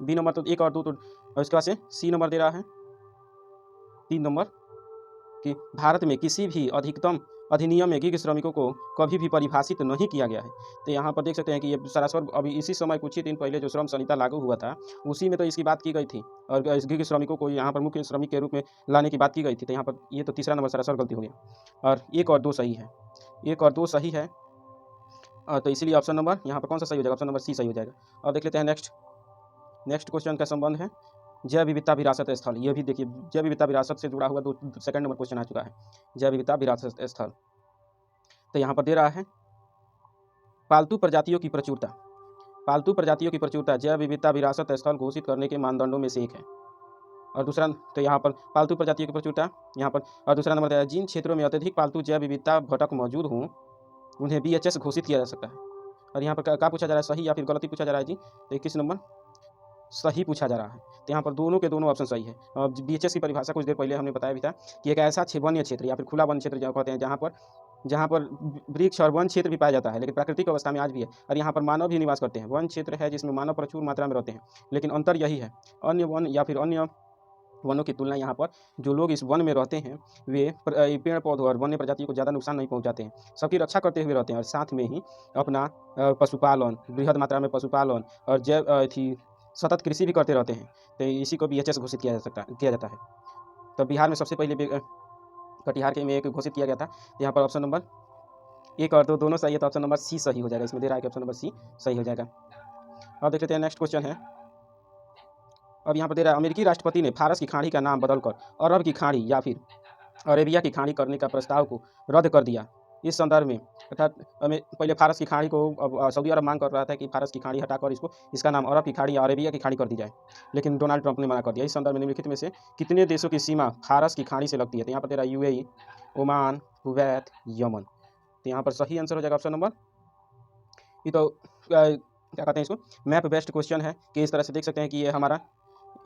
बी नंबर, तो 1 और 2, तो उसके बाद से सी नंबर दे रहा है 3 नंबर कि भारत में किसी भी अधिनियम में गीग श्रमिकों को कभी भी परिभाषित नहीं किया गया है। तो यहाँ पर देख सकते हैं कि ये सरासर अभी इसी समय कुछ ही दिन पहले जो श्रम संहिता लागू हुआ था उसी में तो इसकी बात की गई थी और गीग श्रमिकों को यहाँ पर मुख्य श्रमिक के रूप में लाने की बात की गई थी। तो यहाँ पर ये तो तीसरा नंबर सरासर गलती हो गया और 1 और 2 सही है, 1 और 2 सही है। तो इसीलिए ऑप्शन नंबर यहाँ पर कौन सा सही हो जाएगा, ऑप्शन नंबर सी सही हो जाएगा। और देख लेते हैं नेक्स्ट क्वेश्चन का संबंध है जैव विविधता विरासत स्थल। ये भी देखिए जैव विविधता विरासत से जुड़ा हुआ 2 नंबर क्वेश्चन आ चुका है, जैव विविधता विरासत स्थल। तो यहाँ पर दे रहा है पालतू प्रजातियों की प्रचुरता जैव विविधता विरासत स्थल घोषित करने के मानदंडों में से एक है। और दूसरा, तो यहाँ पर पालतू प्रजातियों की प्रचुरता यहाँ पर, और दूसरा नंबर है जिन क्षेत्रों में अत्यधिक पालतू जैव विविधता घटक मौजूद हों उन्हें BHS घोषित किया जा सकता है। और यहाँ पर क्या पूछा जा रहा है, सही या फिर गलती पूछा जा रहा है जी। तो 21 नंबर सही पूछा जा रहा है। तो यहाँ पर दोनों के दोनों ऑप्शन सही है। और BHS की परिभाषा कुछ देर पहले हमने बताया भी था कि एक ऐसा वन्य क्षेत्र या फिर खुला वन क्षेत्र जो कहते हैं जहाँ पर वृक्ष और वन क्षेत्र भी पाया जाता है लेकिन प्राकृतिक अवस्था में आज भी है, और यहाँ पर मानव भी निवास करते हैं। वन क्षेत्र है जिसमें मानव प्रचुर मात्रा में रहते हैं, लेकिन अंतर यही है अन्य वन या फिर अन्य वनों की तुलना यहाँ पर जो लोग इस वन में रहते हैं वे पेड़ पौधों और वन्य प्रजातियों को ज़्यादा नुकसान नहीं पहुँचाते हैं, सबकी रक्षा करते हुए रहते हैं और साथ में ही अपना पशुपालन, बृहद मात्रा में पशुपालन और सतत कृषि भी करते रहते हैं। तो इसी को BHS घोषित किया जाता है। तो बिहार में सबसे पहले कटिहार के में एक घोषित किया गया था। यहाँ पर ऑप्शन नंबर 1 और 2 दोनों सही है, तो ऑप्शन नंबर सी सही हो जाएगा। इसमें दे रहा है कि ऑप्शन नंबर सी सही हो जाएगा। अब देख लेते हैं नेक्स्ट क्वेश्चन है। अब यहाँ पर दे रहा है अमेरिकी राष्ट्रपति ने फारस की खाड़ी का नाम बदलकर अरब की खाड़ी या फिर अरेबिया की खाड़ी करने का प्रस्ताव को रद्द कर दिया। इस संदर्भ में अर्थात पहले फारस की खाड़ी को अब सऊदी अरब मांग कर रहा था कि फारस की खाड़ी हटाकर इसका नाम अरब की खाड़ी या अरेबिया की खाड़ी कर दी जाए, लेकिन डोनाल्ड ट्रंप ने मना कर दिया। इस संदर्भ में निम्नलिखित में से कितने देशों की सीमा फारस की खाड़ी से लगती है। तो यहाँ पर तेरा UAE, ओमान, कुवैत, यमन। तो यहाँ पर सही आंसर हो जाएगा ऑप्शन नंबर, ये तो क्या कहते हैं इसको, मैप बेस्ड क्वेश्चन है कि इस तरह से देख सकते हैं कि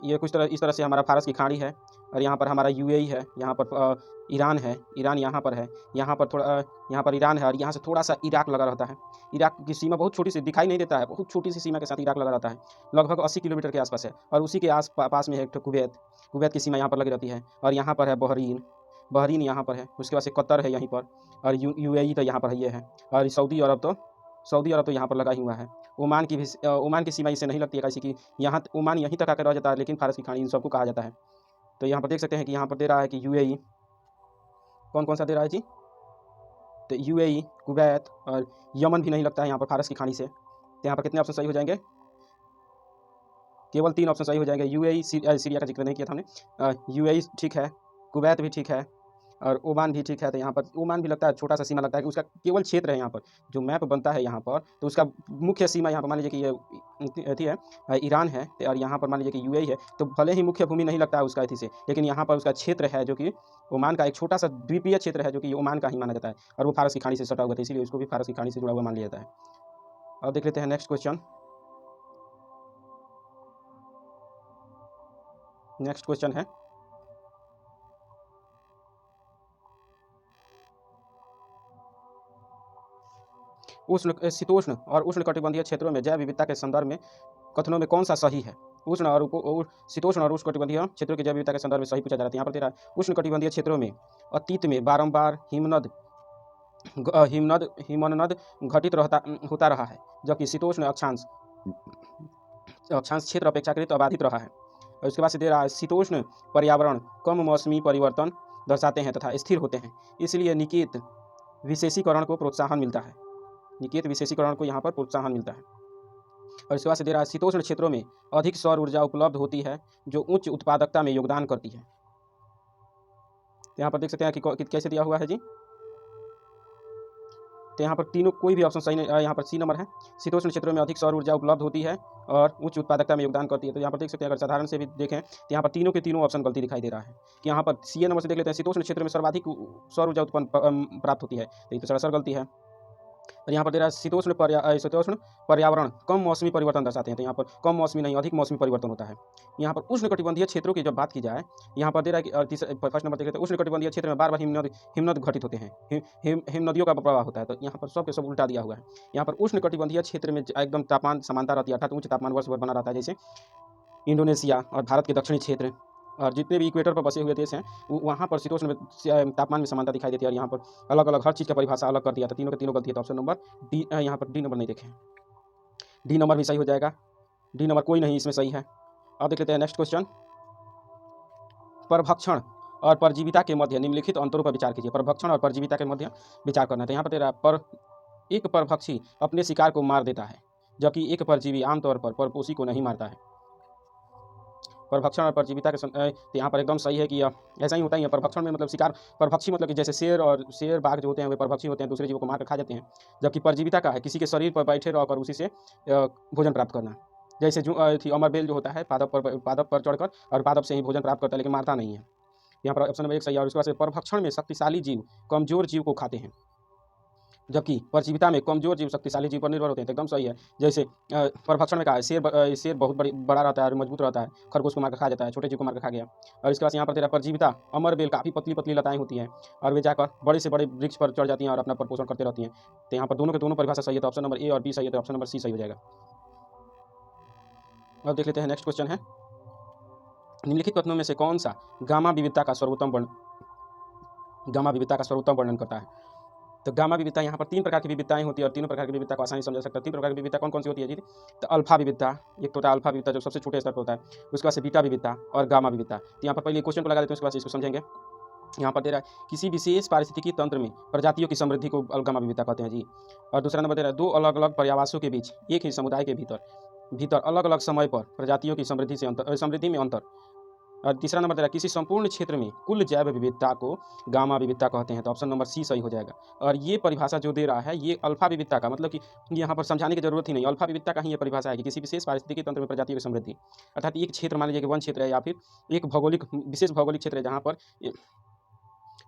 ये कुछ इस तरह से हमारा फारस की खाड़ी है और यहाँ पर हमारा यूएई है, यहाँ पर ईरान है, ईरान यहाँ पर है, यहाँ पर थोड़ा यहाँ पर ईरान है और यहाँ से थोड़ा सा इराक लगा रहता है। इराक की सीमा बहुत छोटी सी दिखाई नहीं देता है, बहुत छोटी सी सीमा के साथ इराक लगा रहता है, लगभग 80 किलोमीटर के आसपास है। और उसी के पास में है एक कुवैत, कुवैत की सीमा यहाँ पर लगी रहती है। और यहाँ पर है बहरीन, बहरीन यहाँ पर है। उसके बाद से कतर है यहीं पर, और यूएई तो यहाँ पर है, ये है। और सऊदी अरब तो यहाँ पर लगा ही हुआ है। ओमान की भी ओमान की सीमा इससे नहीं लगती है, कैसे कि यहाँ ओमान यहीं तक आकर रह जाता है, लेकिन फारस की खाड़ी इन सबको कहा जाता है। तो यहाँ पर देख सकते हैं कि यहाँ पर दे रहा है कि यूएई, कौन कौन सा दे रहा है जी, तो यूएई, कुवैत और यमन भी नहीं लगता है यहाँ पर फारस की खाड़ी से। तो यहाँ पर कितने ऑप्शन सही हो जाएंगे, केवल 3 ऑप्शन सही हो जाएंगे। यूएई, सीरिया का जिक्र नहीं किया था हमने, यूएई ठीक है, कुवैत भी ठीक है और ओमान भी ठीक है। तो यहाँ पर ओमान भी लगता है छोटा सा सीमा लगता है कि उसका केवल क्षेत्र है। यहाँ पर जो मैप बनता है यहाँ पर, तो उसका मुख्य सीमा यहाँ पर मान लीजिए कि ये अथी है, ईरान है, और यहाँ पर मान लीजिए कि यूएई है। तो भले ही मुख्य भूमि नहीं लगता है उसका अथी से, लेकिन यहाँ पर उसका क्षेत्र है जो कि ओमान का एक छोटा सा द्वीपीय क्षेत्र है, जो कि ओमान का ही माना जाता है, और वो फारस की खाड़ी से सटा हुआ था, इसीलिए उसको भी फारस की खाड़ी से जुड़ा हुआ मान लिया जाता है। और देख लेते हैं नेक्स्ट क्वेश्चन। नेक्स्ट क्वेश्चन है, शीतोष्ण और उष्णकटिबंधीय क्षेत्रों में जैव विविधता के संदर्भ में कथनों में कौन सा सही है। शीतोष्ण और उष्णकटिबंधीय क्षेत्रों की जैव विविधता के संदर्भ में सही पूछा जा रहा है। यहाँ पर दे रहा है उष्णकटिबंधीय क्षेत्रों में अतीत में बारंबार हिमनद घटित होता रहा है, जबकि शीतोष्ण अक्षांश क्षेत्र अपेक्षाकृत अबाधित रहा है। और उसके बाद से दे रहा है शीतोष्ण पर्यावरण कम मौसमी परिवर्तन दर्शाते हैं तथा स्थिर होते हैं, इसलिए निकेत विशेषीकरण को प्रोत्साहन मिलता है। निकेत विशेषीकरण को यहाँ पर प्रोत्साहन मिलता है। और इसके बाद से दे रहा है शीतोष्ण क्षेत्रों में अधिक सौर ऊर्जा उपलब्ध होती है, जो उच्च उत्पादकता में योगदान करती है। यहाँ पर देख सकते हैं कि कैसे दिया हुआ है जी। तो यहाँ पर तीनों कोई भी ऑप्शन सही नहीं, यहाँ पर सी नंबर है, शीतोष्ण क्षेत्रों में अधिक सौर ऊर्जा उपलब्ध होती है और उच्च उत्पादकता में योगदान करती है। तो यहाँ पर देख सकते हैं, अगर साधारण से भी देखें तो यहाँ पर तीनों के तीनों ऑप्शन गलती दिखाई दे रहा है। कि यहाँ पर सी नंबर से देख लेते हैं, शीतोष्ण क्षेत्र में सर्वाधिक सौर ऊर्जा उत्पन्न प्राप्त होती है, तो ये तो सरासर गलती है। और यहाँ पर दे रहा है शीतोष्ण पर्यावरण कम मौसमी परिवर्तन दर्शाते हैं, तो यहाँ पर कम मौसमी नहीं, अधिक मौसमी परिवर्तन होता है। यहाँ पर उष्णकटिबंधीय क्षेत्रों की जब बात की जाए, यहाँ पर दे रहा है कि फर्स्ट नंबर देख लेते हैं, उष्णकटिबंधीय क्षेत्र में बार बार हिमनद घटित होते हैं, हिमनदियों का प्रवाह होता है। तो यहाँ पर सब के सब उल्टा दिया हुआ है। यहाँ पर उष्णकटिबंधीय क्षेत्र में एकदम तापमान समानता रहती है, अर्थात उच्च तापमान वर्ष भर बना रहता है, जैसे इंडोनेशिया और भारत के दक्षिणी क्षेत्र और जितने भी इक्वेटर पर बसे हुए देश हैं, वहाँ पर शीतोष्ण तापमान में समानता दिखाई देती है। और यहाँ पर अलग अलग हर चीज़ का परिभाषा अलग कर दिया था, तीनों के तीनों गलती है। तो ऑप्शन नंबर डी, यहाँ पर डी नंबर नहीं देखें, डी नंबर भी सही हो जाएगा, डी नंबर कोई नहीं इसमें सही है। अब देख लेते हैं नेक्स्ट क्वेश्चन, परभक्षण और परजीविता के मध्य निम्नलिखित अंतरों पर विचार कीजिए। परभक्षण और परजीविता के मध्य विचार करना है। तो यहाँ पर तेरा एक परभक्षी अपने शिकार को मार देता है, जबकि एक परजीवी आमतौर पर परपोषी को नहीं मारता है। परभक्षण और परजीविता के तो यहाँ पर एकदम सही है कि ऐसा ही होता ही है। परभक्षण में मतलब शिकार, परभक्षी मतलब कि जैसे शेर बाघ जो होते हैं वे परभक्षी होते हैं, दूसरे जीवों को मार कर खा जाते हैं। जबकि परजीविता का है किसी के शरीर पर बैठे रहकर उसी से भोजन प्राप्त करना, जैसे अमरबेल जो होता है पादप पर चढ़कर और पादप से ही भोजन प्राप्त करता है, लेकिन मारता नहीं है। यहाँ पर ऑप्शन नंबर 1 सही है। और उसके बाद से परभक्षण में शक्तिशाली जीव कमजोर जीव को खाते हैं, जबकि परजीविता में कमजोर जीव शक्तिशाली जीव पर निर्भर होते हैं। तो एकदम सही है। जैसे परभक्षण में कहा है शेर बहुत बड़ा रहता है और मजबूत रहता है, खरगोश को मारकर खा जाता है, छोटे जीव को मारकर खा गया। और इसके बाद यहाँ पर तेरा परजीविता अमरबेल काफ़ी पतली पतली लताएं होती हैं और वे जाकर बड़े से बड़े वृक्ष पर चढ़ जाती हैं और अपना पोषण करते रहती हैं। तो यहाँ पर दोनों के दोनों परिभाषा सही है। तो ऑप्शन नंबर ए और बी सही है, तो ऑप्शन नंबर सी सही हो जाएगा। अब देख लेते हैं नेक्स्ट क्वेश्चन है, निम्नलिखित कथनों में से कौन सा गामा विविधता का सर्वोत्तम वर्णन करता है। तो गामा विविधता, यहाँ पर 3 प्रकार की विविधताएं होती है और तीनों प्रकार की विविधता को आसानी समझा सकता है। 3 प्रकार की विविधता कौन कौन सी होती है जी। तो अल्फा विविधता, एक तो होता है अल्फा विविधता जो सबसे छोटे स्तर पर होता है, उसके बाद से बीटा विविधता और गामा विविधता। तो यहाँ पर पहले क्वेश्चन को लगा देते हैं, उसके बाद इसको समझेंगे। यहाँ पर दे रहा है किसी विशेष पारिस्थितिकी तंत्र में प्रजातियों की समृद्धि को गामा विविधता कहते हैं जी। और दूसरा नंबर दे रहा है 2 अलग अलग पर्यावासों के बीच एक ही समुदाय के भीतर अलग अलग समय पर प्रजातियों की समृद्धि में अंतर। और तीसरा नंबर दे रहा है किसी संपूर्ण क्षेत्र में कुल जैव विविधता को गामा विविधता कहते हैं। तो ऑप्शन नंबर सी सही हो जाएगा। और ये परिभाषा जो दे रहा है ये अल्फा विविधता का, मतलब कि यहाँ पर समझाने की जरूरत ही नहीं, अल्फा विविधता का ही ये परिभाषा है कि किसी विशेष पारिस्थितिकी तंत्र में प्रजातियों की समृद्धि, अर्थात एक क्षेत्र मान लीजिए कि वन क्षेत्र है या फिर एक विशेष भौगोलिक क्षेत्र है जहाँ पर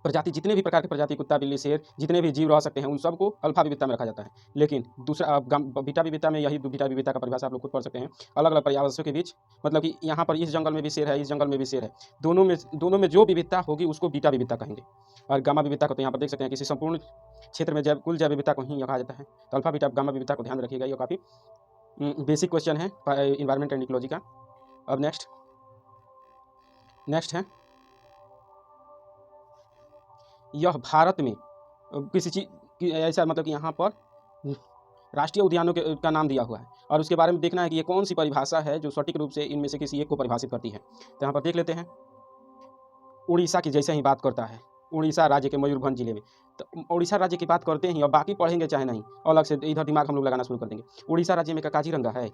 प्रजाति, जितने भी प्रकार के प्रजाति, कुत्ता, बिल्ली, शेर, जितने भी जीव रह सकते हैं उन सबको अल्फा विविधता में रखा जाता है। लेकिन दूसरा बीटा विविधता में, यही बीटा विविधता का परिभाषा आप लोग खुद पढ़ सकते हैं, अलग अलग पर्यावरणों के बीच, मतलब कि यहाँ पर इस जंगल में भी शेर है, इस जंगल में भी शेर है, दोनों में जो विविधता होगी उसको बीटा विविधता कहेंगे। और गामा विविधता को तो यहाँ पर देख सकते हैं, किसी संपूर्ण क्षेत्र में कुल जैव विविधता को ही कहा जाता है। तो अल्फा बीटा गामा विविधता को ध्यान रखिएगा, ये काफ़ी बेसिक क्वेश्चन है इन्वायरमेंट एंड इकोलॉजी का। अब नेक्स्ट है, यह भारत में किसी चीज़ की ऐसा, मतलब कि यहाँ पर राष्ट्रीय उद्यानों का नाम दिया हुआ है और उसके बारे में देखना है कि ये कौन सी परिभाषा है जो सटीक रूप से इनमें से किसी एक को परिभाषित करती है। तो यहाँ पर देख लेते हैं, उड़ीसा की जैसे ही बात करता है, उड़ीसा राज्य के मयूरभंज जिले में, तो उड़ीसा राज्य की बात करते हैं और बाकी पढ़ेंगे चाहे नहीं, अलग से इधर दिमाग हम लोग लगाना शुरू कर देंगे। उड़ीसा राज्य में काजीरंगा है,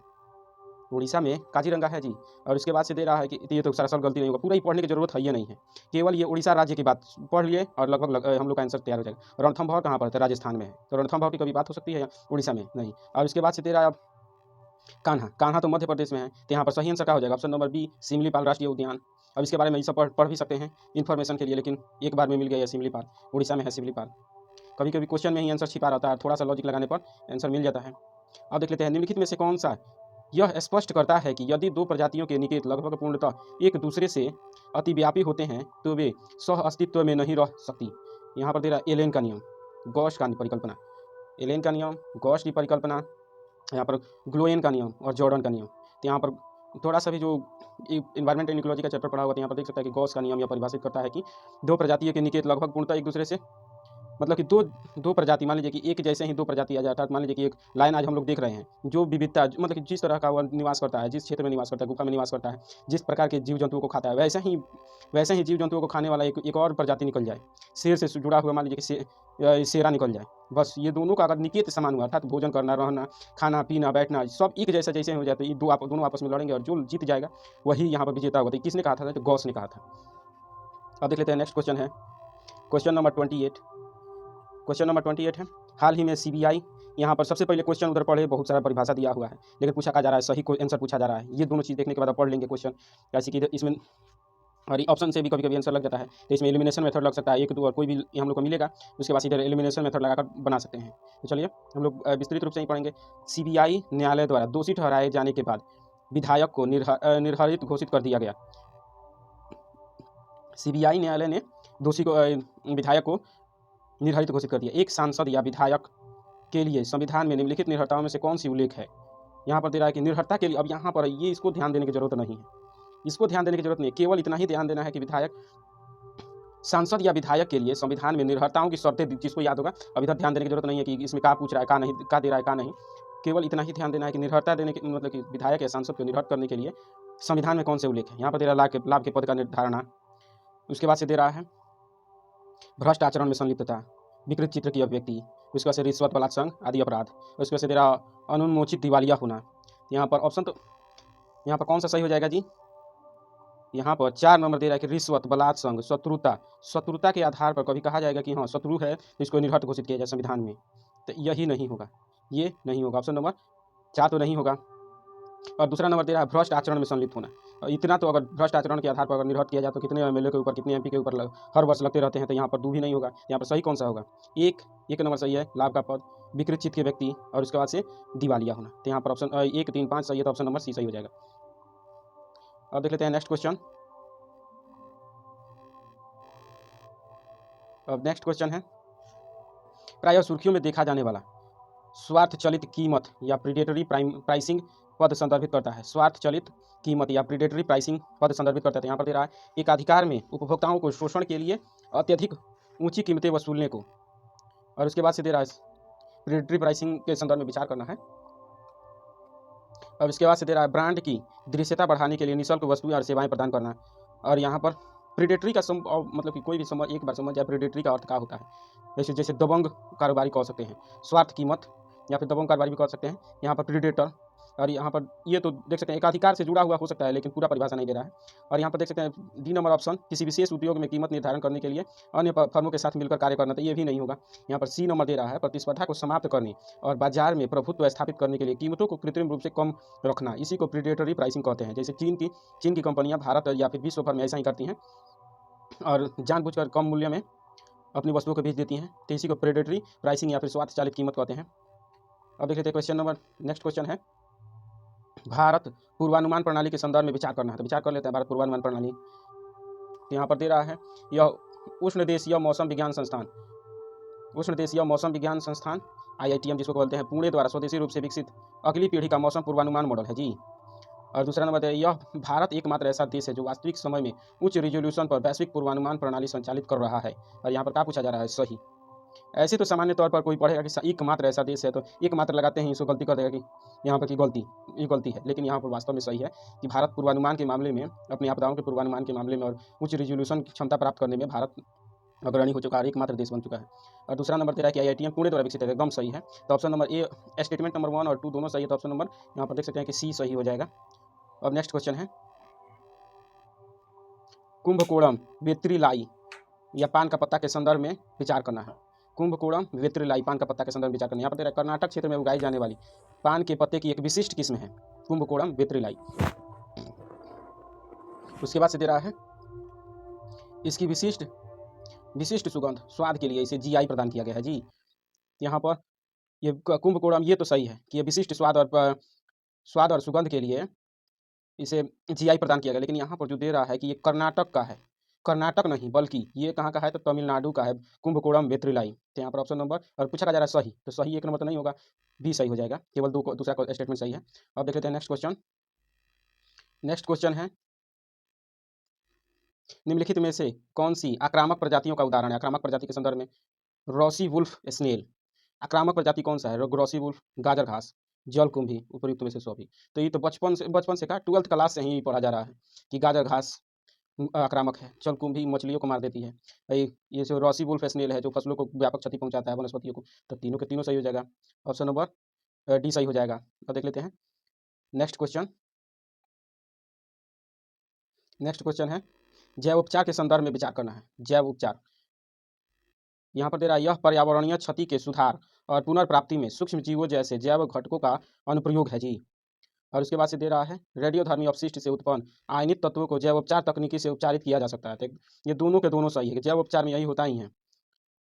उड़ीसा में काजीरंगा है जी। और उसके बाद से दे रहा है कि ये तो सरासर गलती नहीं होगा, पूरा ही पढ़ने की जरूरत है ये नहीं है, केवल ये उड़ीसा राज्य की बात पढ़ लिए और लगभग हम लोग का आंसर तैयार हो जाएगा। रणथंभौर कहाँ पर है? राजस्थान में है, तो रणथंभौर की कभी बात हो सकती है उड़ीसा में? नहीं। और उसके बाद से दे रहा है अब कान्हा तो मध्य प्रदेश में है, तो यहाँ पर सही आंसर क्या हो जाएगा? ऑप्शन नंबर बी, सिमलीपाल राष्ट्रीय उद्यान। अब इसके बारे में ये सब पढ़ भी सकते हैं इन्फॉर्मेशन के लिए, लेकिन एक बार में मिल गया ये सिमलीपाल, उड़ीसा में है सिमलीपाल। कभी कभी क्वेश्चन में ही आंसर छिपा रहता है, थोड़ा सा लॉजिक लगाने पर आंसर मिल जाता है। अब देख लेते हैं, निम्नलिखित में से कौन सा यह स्पष्ट करता है कि यदि दो प्रजातियों के निकेत लगभग पूर्णतः एक दूसरे से अतिव्यापी होते हैं तो वे सह अस्तित्व में नहीं रह सकती। यहाँ पर दे रहा है एलेन का नियम, गॉस का परिकल्पना, एलेन का नियम, गॉस की परिकल्पना, यहाँ पर ग्लोएन का नियम और जॉर्डन का नियम। तो यहाँ पर थोड़ा सा भी जो इन्वायरमेंट एंड इकोलॉजी का चैप्टर पढ़ा हुआ था, यहाँ पर देख सकता है कि गॉस का नियम यह परिभाषित करता है कि दो प्रजातियों के निकेत लगभग पूर्णतः एक दूसरे से, मतलब कि दो प्रजाति, मान लीजिए कि एक जैसे ही दो प्रजाति आ जाता है, मान लीजिए कि एक लायन आज हम लोग देख रहे हैं, जो विविधता, मतलब कि जिस तरह का वह निवास करता है, जिस क्षेत्र में निवास करता है, गुफा में निवास करता है, जिस प्रकार के जीव जंतुओं को खाता है, वैसे ही जीव जंतुओं को खाने वाला एक और प्रजाति निकल जाए, शेर से जुड़ा हुआ मान लीजिए कि शेरा निकल जाए, बस ये दोनों का अगर निकेत समान हुआ, अर्थात भोजन करना, रहना, खाना पीना, बैठना सब एक जैसे हो जाए, तो ये दोनों आपस में लड़ेंगे और जो जीत जाएगा वही यहाँ पर विजेता होगा। तो किसने कहा था? तो गॉस ने कहा था। अब देख लेते हैं, नेक्स्ट क्वेश्चन है, क्वेश्चन नंबर 28 है। हाल ही में CBI, यहाँ पर सबसे पहले क्वेश्चन उधर पढ़े, बहुत सारा परिभाषा दिया हुआ है, लेकिन पूछा जा रहा है, सही आंसर पूछा जा रहा है। ये दोनों चीज़ देखने के बाद आप पढ़ लेंगे क्वेश्चन, जैसे कि इसमें और ऑप्शन से भी कभी कभी आंसर लग जाता है, तो इसमें एलिमिनेशन मेथड लग सकता है, 1 2 और कोई भी हम लोग को मिलेगा, उसके बाद इधर एलिमिनेशन मेथड लगाकर बना सकते हैं। तो चलिए हम लोग विस्तृत रूप से ही पढ़ेंगे। CBI न्यायालय द्वारा दोषी ठहराए जाने के बाद विधायक को निर्धारित घोषित कर दिया गया। CBI न्यायालय ने दोषी को विधायक को निर्धारित घोषित कर दिया। एक सांसद या विधायक के लिए संविधान में निम्नलिखित निर्भरताओं में से कौन सी उल्लेख है? यहाँ पर दे रहा है कि निर्भरता के लिए, अब यहाँ पर ये इसको ध्यान देने की जरूरत नहीं है, इसको ध्यान देने की जरूरत नहीं है, केवल इतना ही ध्यान देना है कि विधायक, सांसद या विधायक के लिए संविधान में निर्भरताओं की शर्तें, जिसको याद होगा, अब इधर ध्यान देने की जरूरत नहीं है कि इसमें क्या पूछ रहा है, क्या नहीं, क्या दे रहा है, क्या नहीं, केवल इतना ही ध्यान देना है कि निर्भरता देने के, मतलब कि विधायक या सांसद को निर्भर करने के लिए संविधान में कौन से उल्लेख है। यहाँ पर दे रहा है लाभ के पद का निर्धारणा, उसके बाद से दे रहा है भ्रष्ट आचरण में संलिप्तता, विकृत चित्र की अभिव्यक्ति, उसके बाद से रिश्वत, बलात्संग आदि अपराध, उसके बाद से दे रहा अनुन्मोचित दिवालिया होना। यहाँ पर ऑप्शन, तो यहाँ पर कौन सा सही हो जाएगा जी? यहाँ पर 4 नंबर दे रहा है कि रिश्वत, बलात्संग, शत्रुता के आधार पर कभी कहा जाएगा कि हाँ शत्रु है तो इसको निर्हत घोषित किया जाए संविधान में, तो यही नहीं होगा, ये नहीं होगा, ऑप्शन नंबर 4 तो नहीं होगा। और दूसरा नंबर दे रहा है भ्रष्ट आचरण में संलिप्त होना। इतना तो अगर भ्रष्ट आचरण के आधार पर अगर निर्भर किया जाए तो कितने MLA के ऊपर, कितने MP के ऊपर हर वर्ष लगते रहते हैं, तो यहाँ पर 2 भी नहीं होगा। यहाँ पर सही कौन सा होगा? एक नंबर सही है, लाभ का पद, विकृत चित्त के व्यक्ति और उसके बाद से दिवालिया होना। तो यहाँ पर ऑप्शन 1 3 5 सही है, तो ऑप्शन नंबर C सही हो जाएगा। अब देख लेते हैं नेक्स्ट क्वेश्चन। अब नेक्स्ट क्वेश्चन है, प्रायः सुर्खियों में देखा जाने वाला स्वार्थ चलित कीमत या प्रीडेटरी प्राइसिंग पद संदर्भित करता है। स्वार्थ चलित कीमत या प्रीडेटरी प्राइसिंग पद संदर्भित करता है। यहाँ पर दे रहा है एक अधिकार में उपभोक्ताओं को शोषण के लिए अत्यधिक ऊंची कीमतें वसूलने को, और उसके बाद से दे रहा है प्रीडेटरी प्राइसिंग के संदर्भ में विचार करना है। और इसके बाद से दे रहा है ब्रांड की दृश्यता बढ़ाने के लिए निःशुल्क वस्तुएं और सेवाएं प्रदान करना। और यहाँ पर प्रीडेटरी का मतलब कि कोई भी एक बार समझ जाए प्रीडेटरी का अर्थ क्या होता है। जैसे दबंग कारोबारी कह सकते हैं, स्वार्थ कीमत या फिर दबंग कारोबारी भी कह सकते हैं। यहाँ पर प्रीडेटर, और यहाँ पर ये तो देख सकते हैं एक अधिकार से जुड़ा हुआ हो सकता है, लेकिन पूरा परिभाषा नहीं दे रहा है। और यहाँ पर देख सकते हैं D नंबर ऑप्शन, किसी विशेष उद्योग में कीमत निर्धारण करने के लिए अन्य फर्मों के साथ मिलकर कार्य करना, तो ये भी नहीं होगा। यहाँ पर C नंबर दे रहा है प्रतिस्पर्धा को समाप्त करने और बाजार में प्रभुत्व स्थापित करने के लिए कीमतों को कृत्रिम रूप से कम रखना, इसी को प्रीडेटरी प्राइसिंग कहते हैं। जैसे चीन की कंपनियां भारत या फिर विश्व भर में ऐसा ही करती हैं और जानबूझकर कम मूल्य में अपनी वस्तुओं को बेच देती हैं, तो इसी को प्रेडेटरी प्राइसिंग या फिर स्वार्थ चालित कीमत कहते हैं। अब देख लेते हैं क्वेश्चन नंबर, नेक्स्ट क्वेश्चन है भारत पूर्वानुमान प्रणाली के संदर्भ में विचार करना है। तो विचार कर लेते हैं भारत पूर्वानुमान प्रणाली। तो यहाँ पर दे रहा है यह उष्ण देशीय मौसम विज्ञान संस्थान, उष्ण देशीय मौसम विज्ञान संस्थान IITM जिसको बोलते हैं, पुणे द्वारा स्वदेशी रूप से विकसित अगली पीढ़ी का मौसम पूर्वानुमान मॉडल है जी। और दूसरा नंबर है यह भारत एकमात्र ऐसा देश है जो वास्तविक समय में उच्च रिजोल्यूशन पर वैश्विक पूर्वानुमान प्रणाली संचालित कर रहा है। और यहाँ पर क्या पूछा जा रहा है, सही। ऐसे तो सामान्य तौर पर कोई पढ़ेगा कि एकमात्र ऐसा देश है तो एकमात्र लगाते हैं, इसको गलती कर देगा कि यहाँ पर की गलती है, लेकिन यहाँ पर वास्तव में सही है कि भारत पूर्वानुमान के मामले में, अपनी आपदाओं के पूर्वानुमान के मामले में और उच्च रिजोल्यूशन की क्षमता प्राप्त करने में भारत अग्रणी हो चुका है, एकमात्र देश बन चुका है। और दूसरा नंबर तेरा कि IITM पुणे द्वारा विकसित है, एकदम सही है। तो option number A, statement number 1 और 2 दोनों सही है, तो ऑप्शन नंबर यहाँ पर देख सकते हैं कि सी सही हो जाएगा। अब नेक्स्ट क्वेश्चन है कुंभकोणम वेत्रिलाई या पान का पत्ता के संदर्भ में विचार करना है। कुंभकोणम वेत्रिलाई पान का पत्ता के संदर्भ में विचार करना है। यहाँ पर तेरा कर्नाटक क्षेत्र में उगाई जाने वाली पान के पत्ते की एक विशिष्ट किस्म है कुंभकोणम वेत्रिलाई। उसके बाद से दे रहा है इसकी विशिष्ट सुगंध स्वाद के लिए इसे GI प्रदान किया गया है जी। यहाँ पर ये कुंभकोणम, ये तो सही है कि ये विशिष्ट स्वाद और सुगंध के लिए इसे GI प्रदान किया गया, लेकिन यहाँ पर जो दे रहा है कि ये कर्नाटक का है, कर्नाटक नहीं बल्कि ये कहाँ का है, तो तमिलनाडु का है कुंभकोणम वेत्रिलाई। तो यहाँ पर ऑप्शन नंबर, और पूछा जा रहा है सही, तो सही एक नंबर तो नहीं होगा, बी सही हो जाएगा, केवल दूसरा स्टेटमेंट सही है। अब देख लेते हैं नेक्स्ट क्वेश्चन है निम्नलिखित में से कौन सी आक्रामक प्रजातियों का उदाहरण है। आक्रामक प्रजाति के संदर्भ में रॉसी वुल्फ स्नेल, आक्रामक प्रजाति कौन सा है, रॉसी वुल्फ, गाजर घास, जलकुंभी, उपयुक्त में से सभी। तो ये तो बचपन से का 12th क्लास से ही पढ़ा जा रहा है कि गाजर घास आक्रामक है, जलकुंभी मछलियों को मार देती है, ये जो रॉसी वुल्फ स्नेल है जो फसलों को व्यापक क्षति पहुंचाता है, वनस्पतियों को। तो तीनों के तीनों सही हो जाएगा, ऑप्शन नंबर डी सही हो जाएगा। अब देख लेते हैं नेक्स्ट क्वेश्चन है जैव उपचार के संदर्भ में विचार करना है। जैव उपचार यहाँ पर दे रहा है यह पर्यावरणीय क्षति के सुधार और पुनर्प्राप्ति में सूक्ष्म जीवों जैसे जैव घटकों का अनुप्रयोग है जी। और उसके बाद से दे रहा है रेडियोधर्मी अपशिष्ट से उत्पन्न आयनित तत्वों को जैव उपचार तकनीकी से उपचारित किया जा सकता है। तो ये दोनों के दोनों सही है, जैव उपचार में यही होता ही है,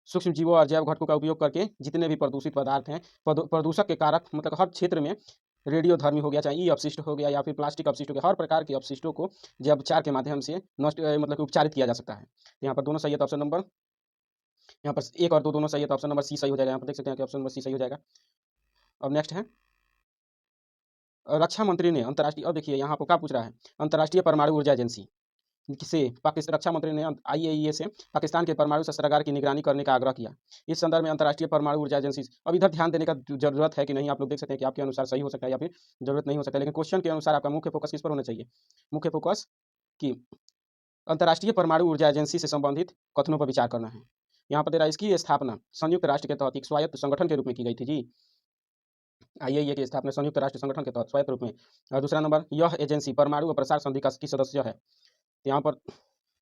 सूक्ष्म जीवों और जैव घटकों का उपयोग करके जितने भी प्रदूषित पदार्थ हैं, प्रदूषक के कारक, मतलब हर क्षेत्र में रेडियोधर्मी हो गया, चाहे ई अपशिष्ट हो गया या फिर प्लास्टिक अपशिष्ट हो गया, हर प्रकार के अपशिष्टों को जैव उपचार के माध्यम से नष्ट मतलब उपचारित किया जा सकता है। यहाँ पर दोनों सही है, तो ऑप्शन नंबर यहाँ पर 1 और 2 दोनों सही है, तो ऑप्शन नंबर सी सही हो जाएगा। यहाँ पर देख सकते हैं कि ऑप्शन नंबर सी सही हो जाएगा। अब नेक्स्ट है रक्षा मंत्री ने अंतर्राष्ट्रीय, अब देखिए यहाँ पर क्या पूछ रहा है, अंतर्राष्ट्रीय परमाणु ऊर्जा एजेंसी से पाकिस्तान, रक्षा मंत्री ने IAEA से पाकिस्तान के परमाणु शस्त्रागार की निगरानी करने का आग्रह किया। इस संदर्भ में अंतर्राष्ट्रीय परमाणु ऊर्जा एजेंसी, अब इधर ध्यान देने का जरूरत है कि नहीं, आप लोग देख सकते हैं कि आपके अनुसार सही हो सकता है या फिर जरूरत नहीं हो सकता है, लेकिन क्वेश्चन के अनुसार आपका मुख्य फोकस किस पर होना चाहिए, मुख्य फोकस कि अंतर्राष्ट्रीय परमाणु ऊर्जा एजेंसी से संबंधित कथनों पर विचार करना है। यहाँ पर दे रहा है इसकी स्थापना संयुक्त राष्ट्र के तहत एक स्वायत्त संगठन के रूप में की गई थी जी। IAEA की स्थापना संयुक्त राष्ट्र संगठन के तहत स्वायत्त रूप में। और दूसरा नंबर यह एजेंसी परमाणु और प्रसार संधि की सदस्य है। यहाँ पर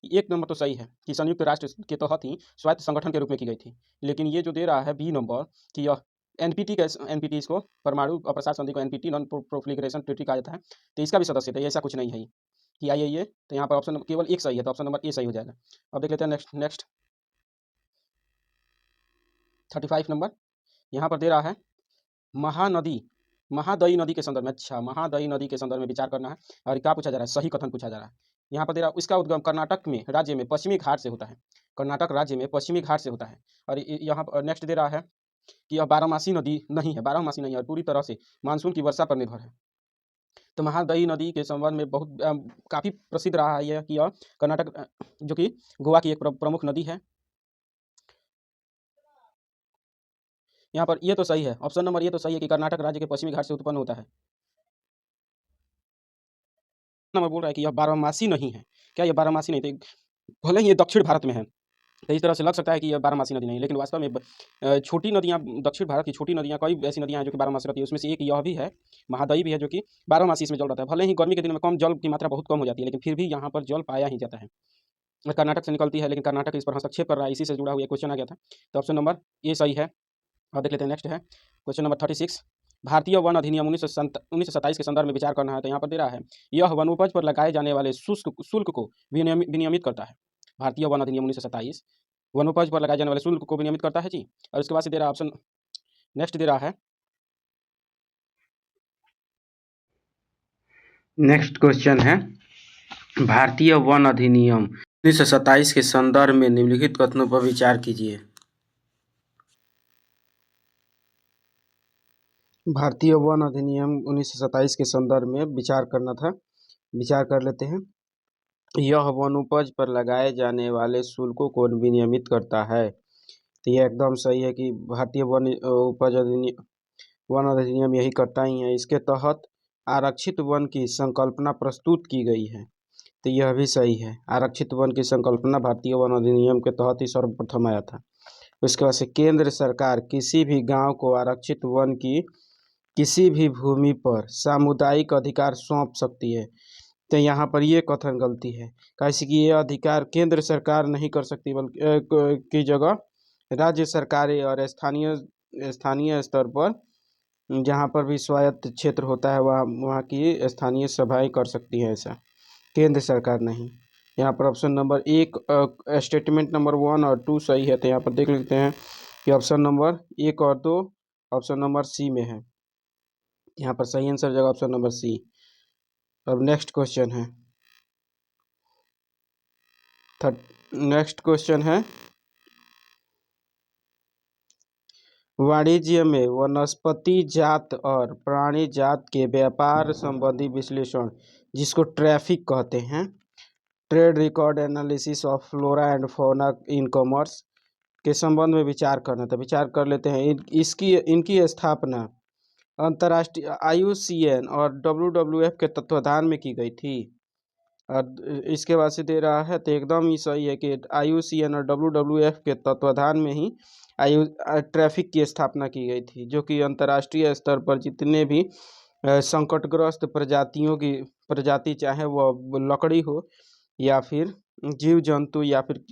1 नंबर तो सही है कि संयुक्त राष्ट्र के तहत ही स्वायत्त संगठन के रूप में की गई थी, लेकिन ये जो दे रहा है B नंबर कि यह NPT इसको परमाणु और प्रसार संधि को NPT नॉन प्रोलिफरेशन ट्रीटी कहा जाता है, तो इसका भी सदस्य था, ऐसा कुछ नहीं है कि IAEA। तो यहाँ पर ऑप्शन केवल 1 सही है, तो ऑप्शन नंबर ए सही हो जाएगा। अब देख लेते हैं नेक्स्ट 35 नंबर, यहाँ पर दे रहा है महादयी नदी के संदर्भ में, अच्छा महादयी नदी के संदर्भ में विचार करना है। और क्या पूछा जा रहा है, सही कथन पूछा जा रहा है। यहाँ पर दे रहा है इसका उद्गम कर्नाटक में राज्य में पश्चिमी घाट से होता है, कर्नाटक राज्य में पश्चिमी घाट से होता है। और यहाँ पर नेक्स्ट दे रहा है कि यह बारहमासी नदी नहीं है, बारहमासी नहीं है और पूरी तरह से मानसून की वर्षा पर निर्भर है। तो महादयी नदी के संबंध में बहुत काफ़ी प्रसिद्ध रहा है यह कि यह कर्नाटक जो कि गोवा की एक प्रमुख नदी है। यहाँ पर ये तो सही है, ऑप्शन नंबर ये तो सही है कि कर्नाटक राज्य के पश्चिमी घाट से उत्पन्न होता है। नंबर बोल रहा है कि यह बारहमासी नहीं है, क्या यह बारहमासी नहीं, तो भले ही ये दक्षिण भारत में है, तो इस तरह से लग सकता है कि यह बारहमासी नदी नहीं है, लेकिन वास्तव में छोटी नदियाँ, दक्षिण भारत की छोटी नदियाँ, कई ऐसी नदियाँ हैं जो कि बारहमासी रहती है, उसमें से एक यह भी है, महादयी भी है, जो कि बारहमासी इसमें जल रहता है। भले ही गर्मी के दिन में कम जल की मात्रा बहुत कम हो जाती है, लेकिन फिर भी यहाँ पर जल पाया ही जाता है। कर्नाटक से निकलती है, लेकिन कर्नाटक इस पर हस्तक्षेप कर रहा है, इसी से जुड़ा हुआ क्वेश्चन आ गया था, तो ऑप्शन नंबर ए सही है। और देख लेते हैं नेक्स्ट है क्वेश्चन नंबर 36, भारतीय वन अधिनियम 1927 के संदर्भ में विचार करना है। तो यहाँ पर दे रहा है यह वनोपज पर लगाए जाने वाले शुल्क को विनियमित करता है। भारतीय वन अधिनियम 1927 वनोपज पर लगाए जाने वाले शुल्क को विनियमित करता है जी। और उसके बाद से दे रहा है ऑप्शन, नेक्स्ट दे रहा है, नेक्स्ट क्वेश्चन है, भारतीय वन अधिनियम 1927 के संदर्भ में निम्नलिखित कथनों पर विचार कीजिए। भारतीय वन अधिनियम 1927 के संदर्भ में विचार करना था, विचार कर लेते हैं। यह वनोपज पर लगाए जाने वाले शुल्कों को विनियमित करता है। तो यह एकदम सही है कि भारतीय वन अधिनियम यही करता ही है। इसके तहत आरक्षित वन की संकल्पना प्रस्तुत की गई है। तो यह भी सही है, आरक्षित वन की संकल्पना भारतीय वन अधिनियम के तहत ही सर्वप्रथम आया था। उसके बाद से केंद्र सरकार किसी भी गांव को आरक्षित वन की किसी भी भूमि पर सामुदायिक अधिकार सौंप सकती है। तो यहाँ पर ये कथन गलती है, कैसे कि ये अधिकार केंद्र सरकार नहीं कर सकती, बल्कि की जगह राज्य सरकारें और स्थानीय स्तर पर जहाँ पर भी स्वायत्त क्षेत्र होता है वहाँ की स्थानीय सभाएं कर सकती हैं, ऐसा केंद्र सरकार नहीं। यहाँ पर ऑप्शन नंबर 1 स्टेटमेंट नंबर 1 और 2 सही है। तो यहाँ पर देख लेते हैं कि ऑप्शन नंबर 1 और 2 ऑप्शन नंबर सी में है। यहाँ पर सही आंसर जगह ऑप्शन नंबर सी। अब नेक्स्ट क्वेश्चन है, नेक्स्ट क्वेश्चन है, वाणिज्य में वनस्पति जात और प्राणी जात के व्यापार संबंधी विश्लेषण, जिसको ट्रैफिक कहते हैं, trade record analysis of flora and fauna in commerce के संबंध में विचार करना था। विचार कर लेते हैं। इनकी स्थापना अंतर्राष्ट्रीय IUCN और WWF के तत्वाधान में की गई थी। और इसके बाद से दे रहा है, तो एकदम ही सही है कि IUCN और WWF के तत्वाधान में ही ट्रैफिक की स्थापना की गई थी, जो कि अंतर्राष्ट्रीय स्तर पर जितने भी संकटग्रस्त प्रजाति, चाहे वह लकड़ी हो या फिर जीव जंतु या फिर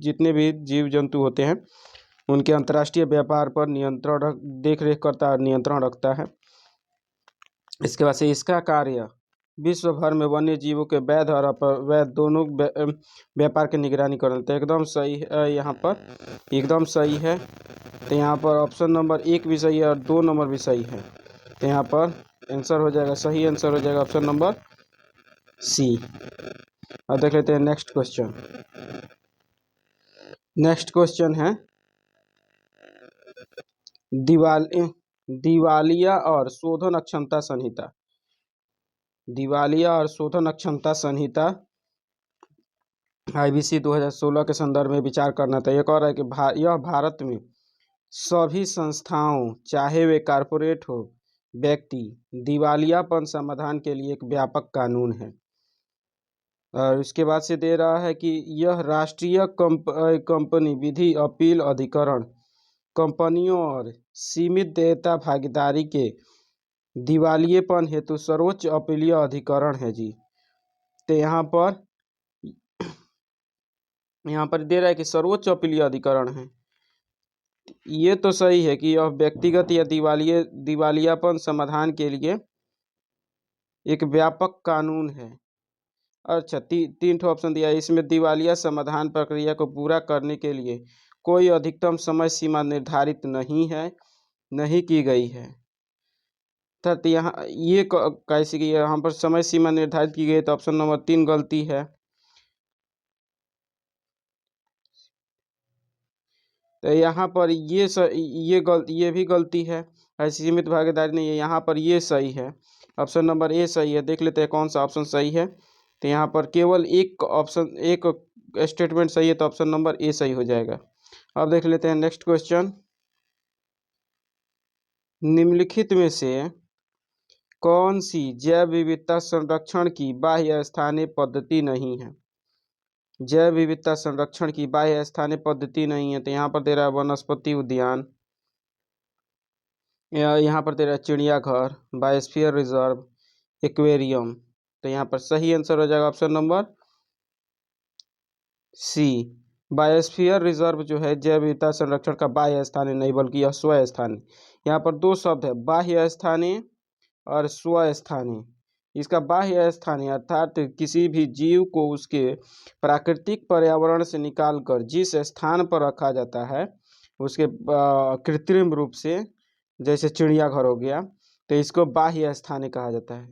जितने भी जीव जंतु होते हैं, उनके अंतर्राष्ट्रीय व्यापार पर देख रेख करता है, नियंत्रण रखता है। इसके बाद से इसका कार्य विश्व भर में वन्य जीवों के वैध और अवैध दोनों व्यापार की निगरानी करना। तो एकदम सही है, यहाँ पर एकदम सही है। तो यहाँ पर ऑप्शन नंबर 1 भी सही है और 2 नंबर भी सही है। तो यहाँ पर आंसर हो जाएगा, सही आंसर हो जाएगा ऑप्शन नंबर सी। अब देख लेते हैं नेक्स्ट क्वेश्चन। नेक्स्ट क्वेश्चन है, दिवालिया और शोधन अक्षमता संहिता। दिवालिया और शोधन अक्षमता संहिता IBC 2016 के संदर्भ में विचार करना था। एक और है कि यह भारत में सभी संस्थाओं, चाहे वे कारपोरेट हो व्यक्ति, दिवालियापन समाधान के लिए एक व्यापक कानून है। और उसके बाद से दे रहा है कि यह राष्ट्रीय कंपनी विधि अपील अधिकरण कंपनियों और सीमित देयता भागीदारी के दिवालियेपन हेतु सर्वोच्च अपीलीय अधिकरण है जी। तो यहाँ पर दे रहा है कि सर्वोच्च अपीलीय अधिकरण है। ये तो सही है कि यह व्यक्तिगत या दिवालियापन समाधान के लिए एक व्यापक कानून है। अच्छा, तीन ठो ऑप्शन दिया है। इसमें दिवालिया समाधान प्रक्रिया को पूरा करने के लिए कोई अधिकतम समय सीमा निर्धारित नहीं की गई है। तो यहाँ ये कैसे कि यहाँ पर समय सीमा निर्धारित की गई है, तो ऑप्शन नंबर 3 गलती है। तो यहाँ पर ये भी गलती है, ऐसी सीमित भागीदारी नहीं है। यहाँ पर ये सही है, ऑप्शन नंबर ए सही है। देख लेते हैं कौन सा ऑप्शन सही है। तो यहाँ पर केवल एक स्टेटमेंट सही है, तो ऑप्शन नंबर ए सही हो जाएगा। अब देख लेते हैं नेक्स्ट क्वेश्चन। निम्नलिखित में से कौन सी जैव विविधता संरक्षण की बाह्य स्थानीय पद्धति नहीं है? जैव विविधता संरक्षण की बाह्य स्थानीय पद्धति नहीं है। तो यहाँ पर दे रहा है वनस्पति उद्यान, यहाँ पर दे रहा है चिड़ियाघर, बायोस्फीयर रिजर्व, एक्वेरियम। तो यहाँ पर सही आंसर हो जाएगा option number C. Biosphere reserve जो है जैव विविधता संरक्षण का बाह्य स्थानीय नहीं, बल्कि यह स्व स्थानीय। यहाँ पर 2 शब्द है, बाह्य स्थानीय और स्व स्थानीय। इसका बाह्य स्थान है अर्थात किसी भी जीव को उसके प्राकृतिक पर्यावरण से निकालकर जिस स्थान पर रखा जाता है उसके कृत्रिम रूप से, जैसे चिड़ियाघर हो गया, तो इसको बाह्य स्थानीय कहा जाता है।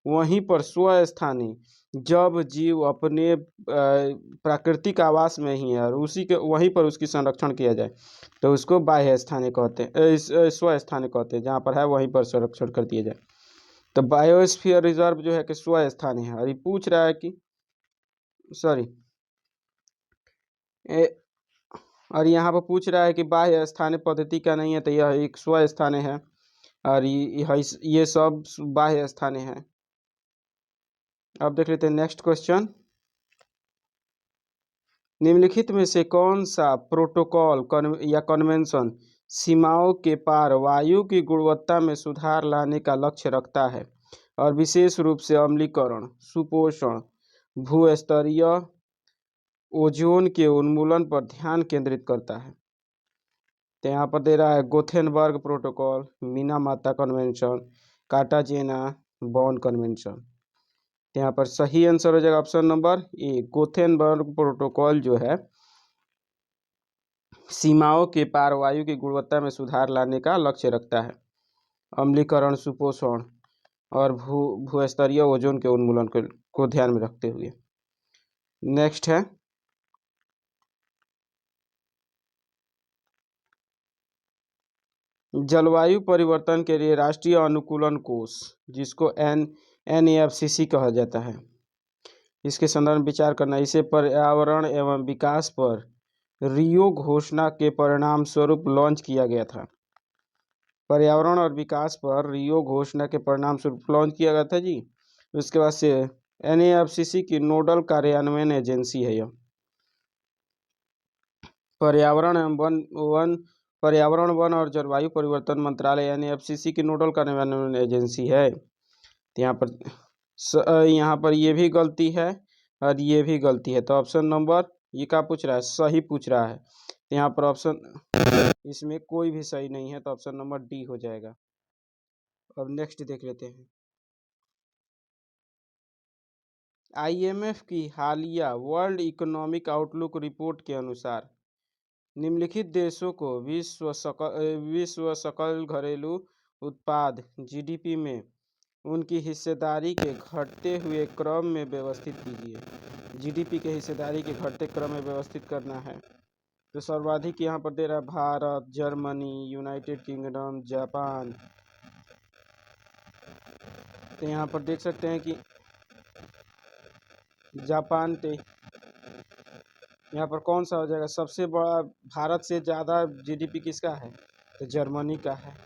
वहीं पर स्वस्थानीय, जब जीव अपने प्राकृतिक आवास में ही है और उसी के वहीं पर उसकी संरक्षण किया जाए तो उसको बाह्य स्थानीय कहते हैं, स्वस्थानीय कहते हैं। जहाँ पर है वहीं पर संरक्षण कर दिया जाए तो बायोस्फीयर रिजर्व जो है कि स्वस्थानीय है। और ये पूछ रहा है कि सॉरी और यहाँ पर पूछ रहा है कि बाह्य स्थानीय पद्धति का नहीं है, तो यह एक स्वस्थानीय है और ये सब बाह्य स्थानीय है। अब देख लेते हैं नेक्स्ट क्वेश्चन। निम्नलिखित में से कौन सा प्रोटोकॉल या कन्वेंशन सीमाओं के पार वायु की गुणवत्ता में सुधार लाने का लक्ष्य रखता है और विशेष रूप से अम्लीकरण, सुपोषण, भूस्तरीय ओजोन के उन्मूलन पर ध्यान केंद्रित करता है? तो यहाँ पर दे रहा है गोथेनबर्ग प्रोटोकॉल, मिनामाता कन्वेंशन, कार्टाजेना बॉन कन्वेंशन। तो यहाँ पर सही आंसर हो जाएगा option number A, Gothenburg protocol जो है सीमाओं के पार वायु की गुणवत्ता में सुधार लाने का लक्ष्य रखता है, अम्लीकरण, सुपोषण और भूस्तरीय ओजोन के उन्मूलन को ध्यान में रखते हुए। नेक्स्ट है जलवायु परिवर्तन के लिए राष्ट्रीय अनुकूलन कोष, जिसको NAFCC कहा जाता है, इसके संदर्भ में विचार करना। इसे पर्यावरण एवं विकास पर रियो घोषणा के परिणाम स्वरूप लॉन्च किया गया था। पर्यावरण और विकास पर रियो घोषणा के परिणाम स्वरूप लॉन्च किया गया था जी। उसके बाद से NAFCC की नोडल कार्यान्वयन एजेंसी है यह। पर्यावरण वन और जलवायु परिवर्तन मंत्रालय NAFCC की नोडल कार्यान्वयन एजेंसी है। तो यहाँ पर ये भी गलती है और ये भी गलती है, तो ऑप्शन नंबर ये क्या पूछ रहा है, सही पूछ रहा है। तो यहाँ पर ऑप्शन इसमें कोई भी सही नहीं है, तो ऑप्शन नंबर डी हो जाएगा। अब नेक्स्ट देख लेते हैं। IMF की हालिया वर्ल्ड इकोनॉमिक आउटलुक रिपोर्ट के अनुसार निम्नलिखित देशों को विश्व सकल घरेलू उत्पाद GDP में उनकी हिस्सेदारी के घटते हुए क्रम में व्यवस्थित कीजिए। GDP के हिस्सेदारी के घटते क्रम में व्यवस्थित करना है तो सर्वाधिक यहाँ पर दे रहा है Bharat, Germany, United kingdom, Japan. तो यहाँ पर देख सकते हैं कि जापान पे यहाँ पर कौन सा हो जाएगा, सबसे बड़ा भारत से ज़्यादा GDP किसका है, तो जर्मनी का है।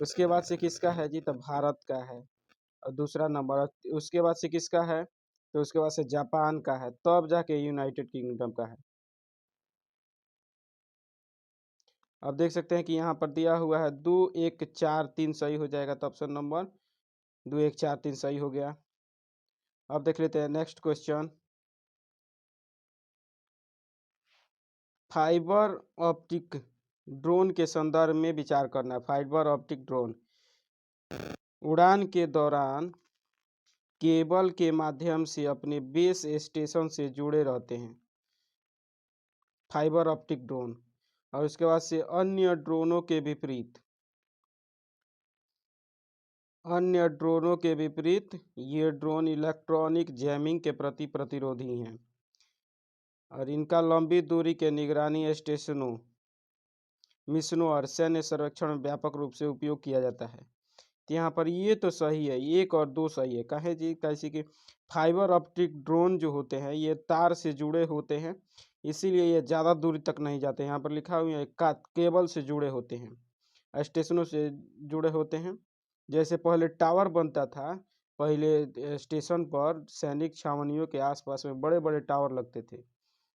उसके बाद से किसका है जी, तो भारत का है। और दूसरा नंबर उसके बाद से किसका है, तो उसके बाद से जापान का है, तब जाके यूनाइटेड किंगडम का है। अब देख सकते हैं कि यहाँ पर दिया हुआ है 2 1 4 3 सही हो जाएगा, तो ऑप्शन नंबर 2 1 4 3 सही हो गया। अब देख लेते हैं next question. Fibre optic drone के संदर्भ में विचार करना। फाइबर ऑप्टिक ड्रोन उड़ान के दौरान केबल के माध्यम से अपने बेस स्टेशन से जुड़े रहते हैं, फाइबर ऑप्टिक ड्रोन। और उसके बाद से अन्य ड्रोनों के विपरीत ये ड्रोन इलेक्ट्रॉनिक जैमिंग के प्रति प्रतिरोधी हैं और इनका लंबी दूरी के निगरानी स्टेशनों, मिशनों और सैन्य सर्वेक्षण में व्यापक रूप से उपयोग किया जाता है। तो यहाँ पर ये तो सही है, 1 और 2 सही है। कहे जी कैसे कि फाइबर ऑप्टिक ड्रोन जो होते हैं ये तार से जुड़े होते हैं, इसीलिए ये ज़्यादा दूरी तक नहीं जाते। यहाँ पर लिखा हुआ है केबल से जुड़े होते हैं, स्टेशनों से जुड़े होते हैं। जैसे पहले टावर बनता था, पहले स्टेशन पर सैनिक छावनियों के आसपास में बड़े बड़े टावर लगते थे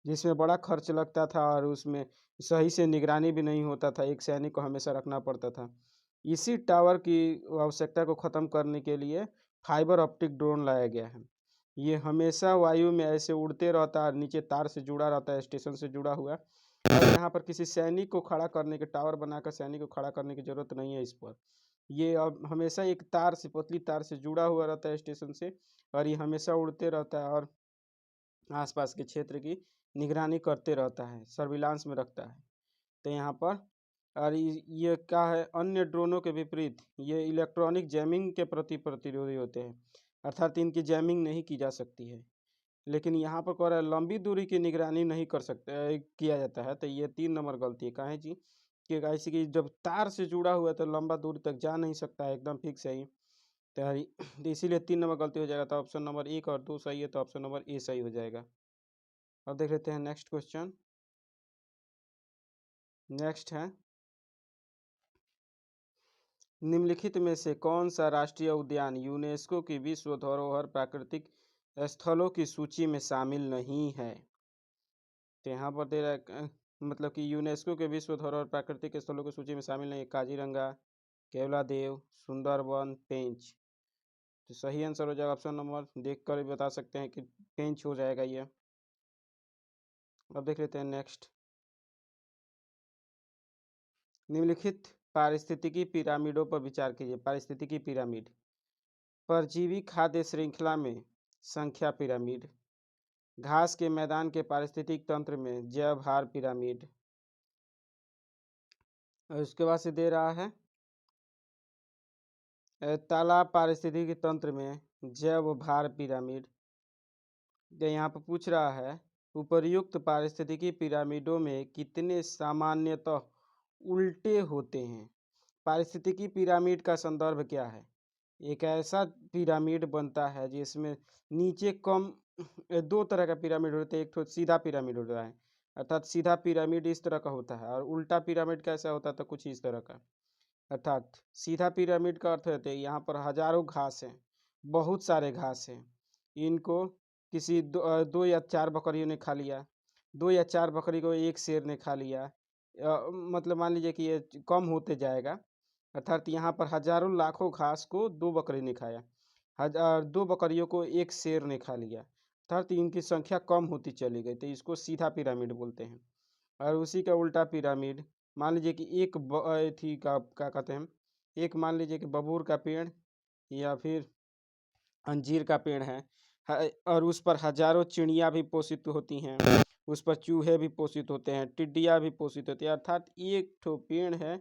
जिसमें बड़ा खर्च लगता था और उसमें सही से निगरानी भी नहीं होता था, एक सैनिक को हमेशा रखना पड़ता था। इसी टावर की आवश्यकता को ख़त्म करने के लिए फाइबर ऑप्टिक ड्रोन लाया गया है। ये हमेशा वायु में ऐसे उड़ते रहता है, नीचे तार से जुड़ा रहता है, स्टेशन से जुड़ा हुआ। और यहाँ पर किसी सैनिक को खड़ा करने के टावर बनाकर सैनिक को खड़ा करने की ज़रूरत नहीं है इस पर। ये अब हमेशा एक तार से, पतली तार से जुड़ा हुआ रहता है स्टेशन से, और ये हमेशा उड़ते रहता है और आसपास के क्षेत्र की निगरानी करते रहता है, सर्विलांस में रखता है। तो यहाँ पर और ये क्या है, अन्य ड्रोनों के विपरीत ये इलेक्ट्रॉनिक जैमिंग के प्रति प्रतिरोधी होते हैं, अर्थात इनकी जैमिंग नहीं की जा सकती है। लेकिन यहाँ पर कह रहा है लंबी दूरी की निगरानी नहीं कर सकते किया जाता है, तो ये 3 नंबर गलती है। काहे जी कि ऐसे कि जब तार से जुड़ा हुआ है तो लंबा दूरी तक जा नहीं सकता है, एकदम फिक्स है ही। तो इसीलिए 3 नंबर गलती हो जाएगा। तो ऑप्शन नंबर 1 और 2 सही है, तो ऑप्शन नंबर ए सही हो जाएगा। अब देख लेते हैं नेक्स्ट क्वेश्चन। नेक्स्ट है, निम्नलिखित में से कौन सा राष्ट्रीय उद्यान यूनेस्को की विश्व धरोहर प्राकृतिक स्थलों की सूची में शामिल नहीं है? तो यहाँ पर दे रहा है मतलब कि यूनेस्को के विश्व धरोहर प्राकृतिक स्थलों की सूची में शामिल नहीं है काजीरंगा, केवलादेव, सुंदरबन, पेंच। तो सही आंसर हो जाएगा ऑप्शन नंबर, देख कर भी बता सकते हैं कि पेंच हो जाएगा ये। अब देख लेते हैं नेक्स्ट। निम्नलिखित पारिस्थितिकी पिरामिडों पर विचार कीजिए। पारिस्थितिकी पिरामिड, परजीवी खाद्य श्रृंखला में संख्या पिरामिड, घास के मैदान के पारिस्थितिक तंत्र में जैव भार पिरामिड। और उसके बाद से दे रहा है तालाब पारिस्थितिकी तंत्र में जैव भार पिरामिड। यहाँ पर पूछ रहा है उपर्युक्त पारिस्थितिकी पिरामिडों में कितने सामान्यतः उल्टे होते हैं? पारिस्थितिकी पिरामिड का संदर्भ क्या है? एक ऐसा पिरामिड बनता है जिसमें नीचे कम, दो तरह का पिरामिड होता है। एक तो सीधा पिरामिड होता है, अर्थात सीधा पिरामिड इस तरह का होता है, और उल्टा पिरामिड कैसा होता है तो कुछ इस तरह का। अर्थात सीधा पिरामिड का अर्थ होता है यहाँ पर हजारों घास हैं, बहुत सारे घास हैं, इनको किसी दो या चार बकरियों ने खा लिया, 2 या 4 बकरी को एक शेर ने खा लिया। मतलब मान लीजिए कि ये कम होते जाएगा, अर्थात यहाँ पर हजारों लाखों घास को 2 बकरी ने खाया, 2 बकरियों को एक शेर ने खा लिया, अर्थात इनकी संख्या कम होती चली गई, तो इसको सीधा पिरामिड बोलते हैं। और उसी का उल्टा पिरामिड, मान लीजिए कि एक थी का क्या कहते हैं, एक मान लीजिए कि बबूर का पेड़ या फिर अंजीर का पेड़ है, और उस पर हजारों चिड़िया भी पोषित होती हैं, उस पर चूहे भी पोषित होते हैं, टिड्डियाँ भी पोषित होती हैं, अर्थात एक ठो पेड़ है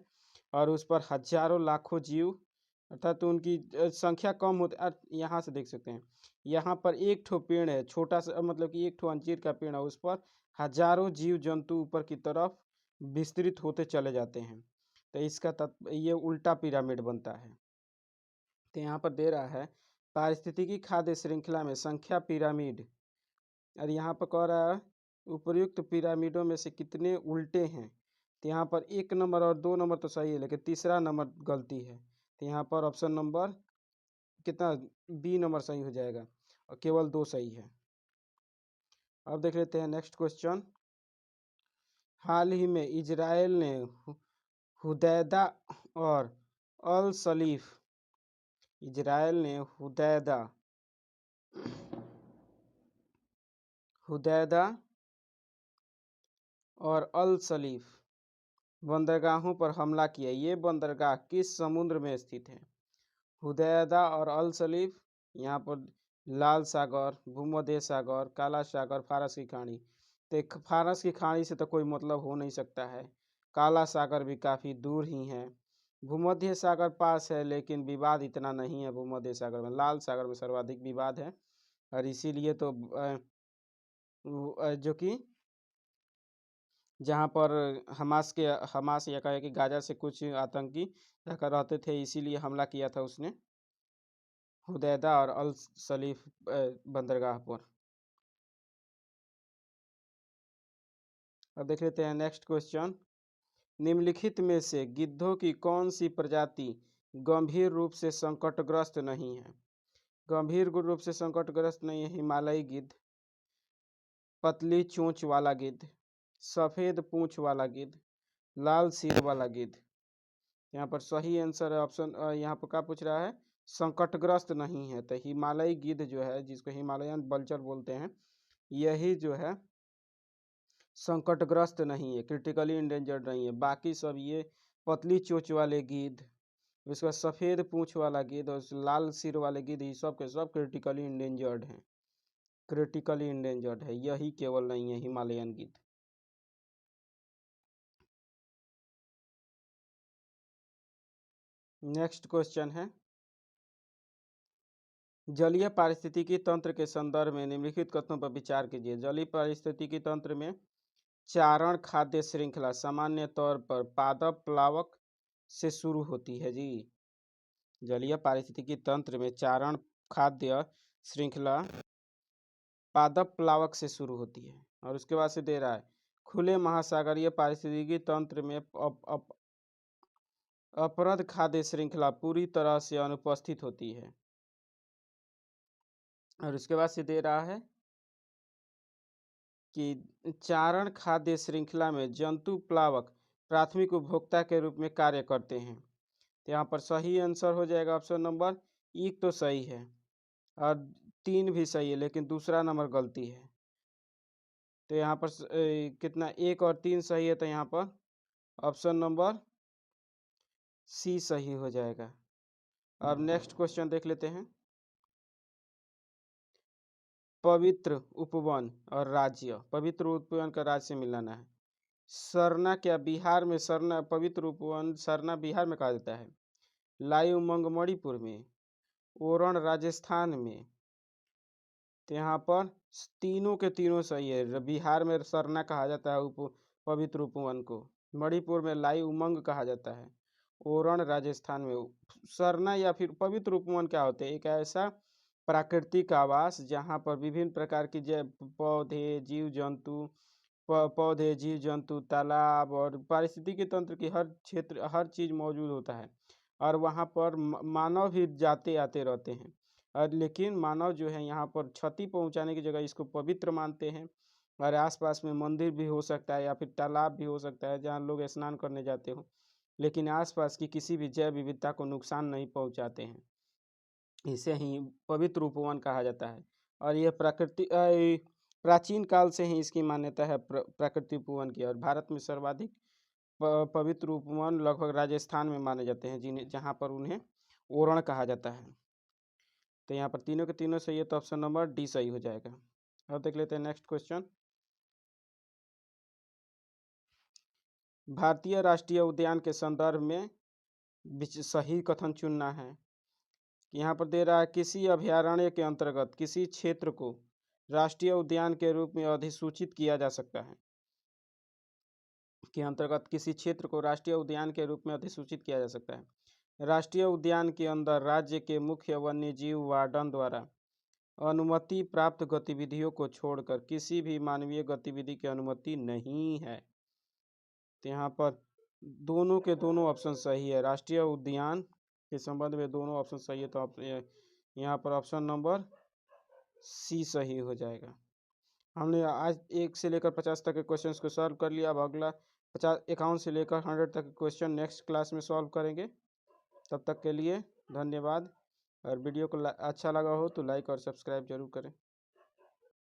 और उस पर हजारों लाखों जीव, अर्थात तो उनकी संख्या कम होती। यहाँ से देख सकते हैं, यहाँ पर एक ठो पेड़ है छोटा सा, मतलब कि एक ठो अंजीर का पेड़ है, उस पर हजारों जीव जंतु ऊपर की तरफ विस्तृत होते चले जाते हैं, तो इसका ये उल्टा पिरामिड बनता है। तो यहाँ पर दे रहा है पारिस्थितिकी खाद्य श्रृंखला में संख्या पिरामिड, और यहाँ पर कह रहा है उपर्युक्त पिरामिडों में से कितने उल्टे हैं। तो यहाँ पर 1 नंबर और 2 नंबर तो सही है, लेकिन तीसरा नंबर गलती है। तो यहाँ पर ऑप्शन नंबर कितना, बी नंबर सही हो जाएगा, और केवल 2 सही है। अब देख लेते हैं नेक्स्ट क्वेश्चन। हाल ही में इजराइल ने हुदैदा और अल सलीफ, इजराइल ने हुदैदा और अल सलीफ बंदरगाहों पर हमला किया। ये बंदरगाह किस समुद्र में स्थित है? हुदैदा और अल सलीफ, यहाँ पर लाल सागर, भूमध्य सागर, काला सागर, फारस की खाड़ी। तो फारस की खाड़ी से तो कोई मतलब हो नहीं सकता है, काला सागर भी काफ़ी दूर ही है, भूमध्य सागर पास है लेकिन विवाद इतना नहीं है भूमध्य सागर में, लाल सागर में सर्वाधिक विवाद है, और इसीलिए तो जो कि जहाँ पर हमास या कहे कि गाजा से कुछ आतंकी जाकर रहते थे, इसीलिए हमला किया था उसने हुदैदा और अल सलीफ बंदरगाह पर। अब देख लेते हैं नेक्स्ट क्वेश्चन। निम्नलिखित में से गिद्धों की कौन सी प्रजाति गंभीर रूप से संकटग्रस्त नहीं है? गंभीर रूप से संकटग्रस्त नहीं है हिमालयी गिद्ध, पतली चोंच वाला गिद्ध, सफ़ेद पूंछ वाला गिद्ध, लाल सिर वाला गिद्ध। यहाँ पर सही आंसर है ऑप्शन, यहाँ पर क्या पूछ रहा है, संकटग्रस्त नहीं है, तो हिमालयी गिद्ध जो है जिसको हिमालयन बल्चर बोलते हैं, यही जो है संकटग्रस्त नहीं है, क्रिटिकली इंडेंजर्ड नहीं है। बाकी सब ये पतली चोंच वाले गिद्ध, इसका सफ़ेद पूँछ वाला गिद्ध और लाल सिर वाले गिद्ध, ये सब के सब क्रिटिकली इंडेंजर्ड हैं, क्रिटिकली इंडेंजर्ड है, यही केवल नहीं है हिमालयन गिद्ध। नेक्स्ट क्वेश्चन है, जलीय पारिस्थितिकी तंत्र के संदर्भ में निम्नलिखित कथनों पर विचार कीजिए। जलीय पारिस्थितिकी तंत्र में चारण खाद्य श्रृंखला सामान्य तौर पर पादप प्लावक से शुरू होती है जी। जलीय पारिस्थितिकी तंत्र में चारण खाद्य श्रृंखला पादप प्लावक से शुरू होती है। और उसके बाद से दे रहा है, खुले महासागरीय पारिस्थितिकी तंत्र में अपरद खाद्य श्रृंखला पूरी तरह से अनुपस्थित होती है। और उसके बाद से दे रहा है कि चारण खाद्य श्रृंखला में जंतु प्लावक प्राथमिक उपभोक्ता के रूप में कार्य करते हैं। तो यहाँ पर सही आंसर हो जाएगा ऑप्शन नंबर 1 तो सही है और 3 भी सही है, लेकिन दूसरा नंबर गलती है। तो यहाँ पर कितना 1 और 3 सही है, तो यहाँ पर ऑप्शन नंबर सी सही हो जाएगा। अब नेक्स्ट क्वेश्चन देख लेते हैं, पवित्र उपवन और राज्य, पवित्र उपवन का राज्य से मिलाना है। सरना क्या बिहार में, सरना पवित्र उपवन सरना बिहार में कहा जाता है, लाई उमंग मणिपुर में, ओरण राजस्थान में। तो यहाँ पर तीनों के तीनों सही है। बिहार में सरना कहा जाता है पवित्र उपवन को, मणिपुर में लाई उमंग कहा जाता है, ओरण राजस्थान में। सरना या फिर पवित्र उपवन क्या होते हैं, एक ऐसा प्राकृतिक आवास जहाँ पर विभिन्न प्रकार की पौधे जीव जंतु तालाब और पारिस्थितिकी तंत्र की हर क्षेत्र हर चीज़ मौजूद होता है। और वहाँ पर मानव भी जाते आते रहते हैं, और लेकिन मानव जो है यहाँ पर क्षति पहुँचाने की जगह इसको पवित्र मानते हैं। और आसपास में मंदिर भी हो सकता है या फिर तालाब भी हो सकता है जहाँ लोग स्नान करने जाते हो, लेकिन आसपास की किसी भी जैव विविधता को नुकसान नहीं पहुँचाते हैं। इसे ही पवित्र उपवन कहा जाता है। और यह प्राचीन काल से ही इसकी मान्यता है प्राकृतिक उपवन की। और भारत में सर्वाधिक पवित्र उपवन लगभग राजस्थान में माने जाते हैं, जहाँ पर उन्हें ओरण कहा जाता है। तो यहाँ पर तीनों के तीनों सही है, तो ऑप्शन नंबर डी सही हो जाएगा। अब देख लेते हैं नेक्स्ट क्वेश्चन, भारतीय राष्ट्रीय उद्यान के संदर्भ में सही कथन चुनना है। यहाँ पर दे रहा है, किसी अभयारण्य के अंतर्गत किसी क्षेत्र को राष्ट्रीय उद्यान के रूप में अधिसूचित किया जा सकता है, के अंतर्गत किसी क्षेत्र को राष्ट्रीय उद्यान के रूप में अधिसूचित किया जा सकता है। राष्ट्रीय उद्यान के अंदर राज्य के मुख्य वन्यजीव वार्डन द्वारा अनुमति प्राप्त गतिविधियों को छोड़कर किसी भी मानवीय गतिविधि की अनुमति नहीं है। तो यहाँ पर दोनों के दोनों ऑप्शन सही है, राष्ट्रीय उद्यान के संबंध में दोनों ऑप्शन सही है, तो यहाँ पर ऑप्शन नंबर सी सही हो जाएगा। हमने आज 1 से लेकर 50 तक के क्वेश्चंस को सॉल्व कर लिया। अब अगला 51 से लेकर 100 तक के क्वेश्चन नेक्स्ट क्लास में सॉल्व करेंगे। तब तक के लिए धन्यवाद। और वीडियो को अच्छा लगा हो तो लाइक और सब्सक्राइब जरूर करें।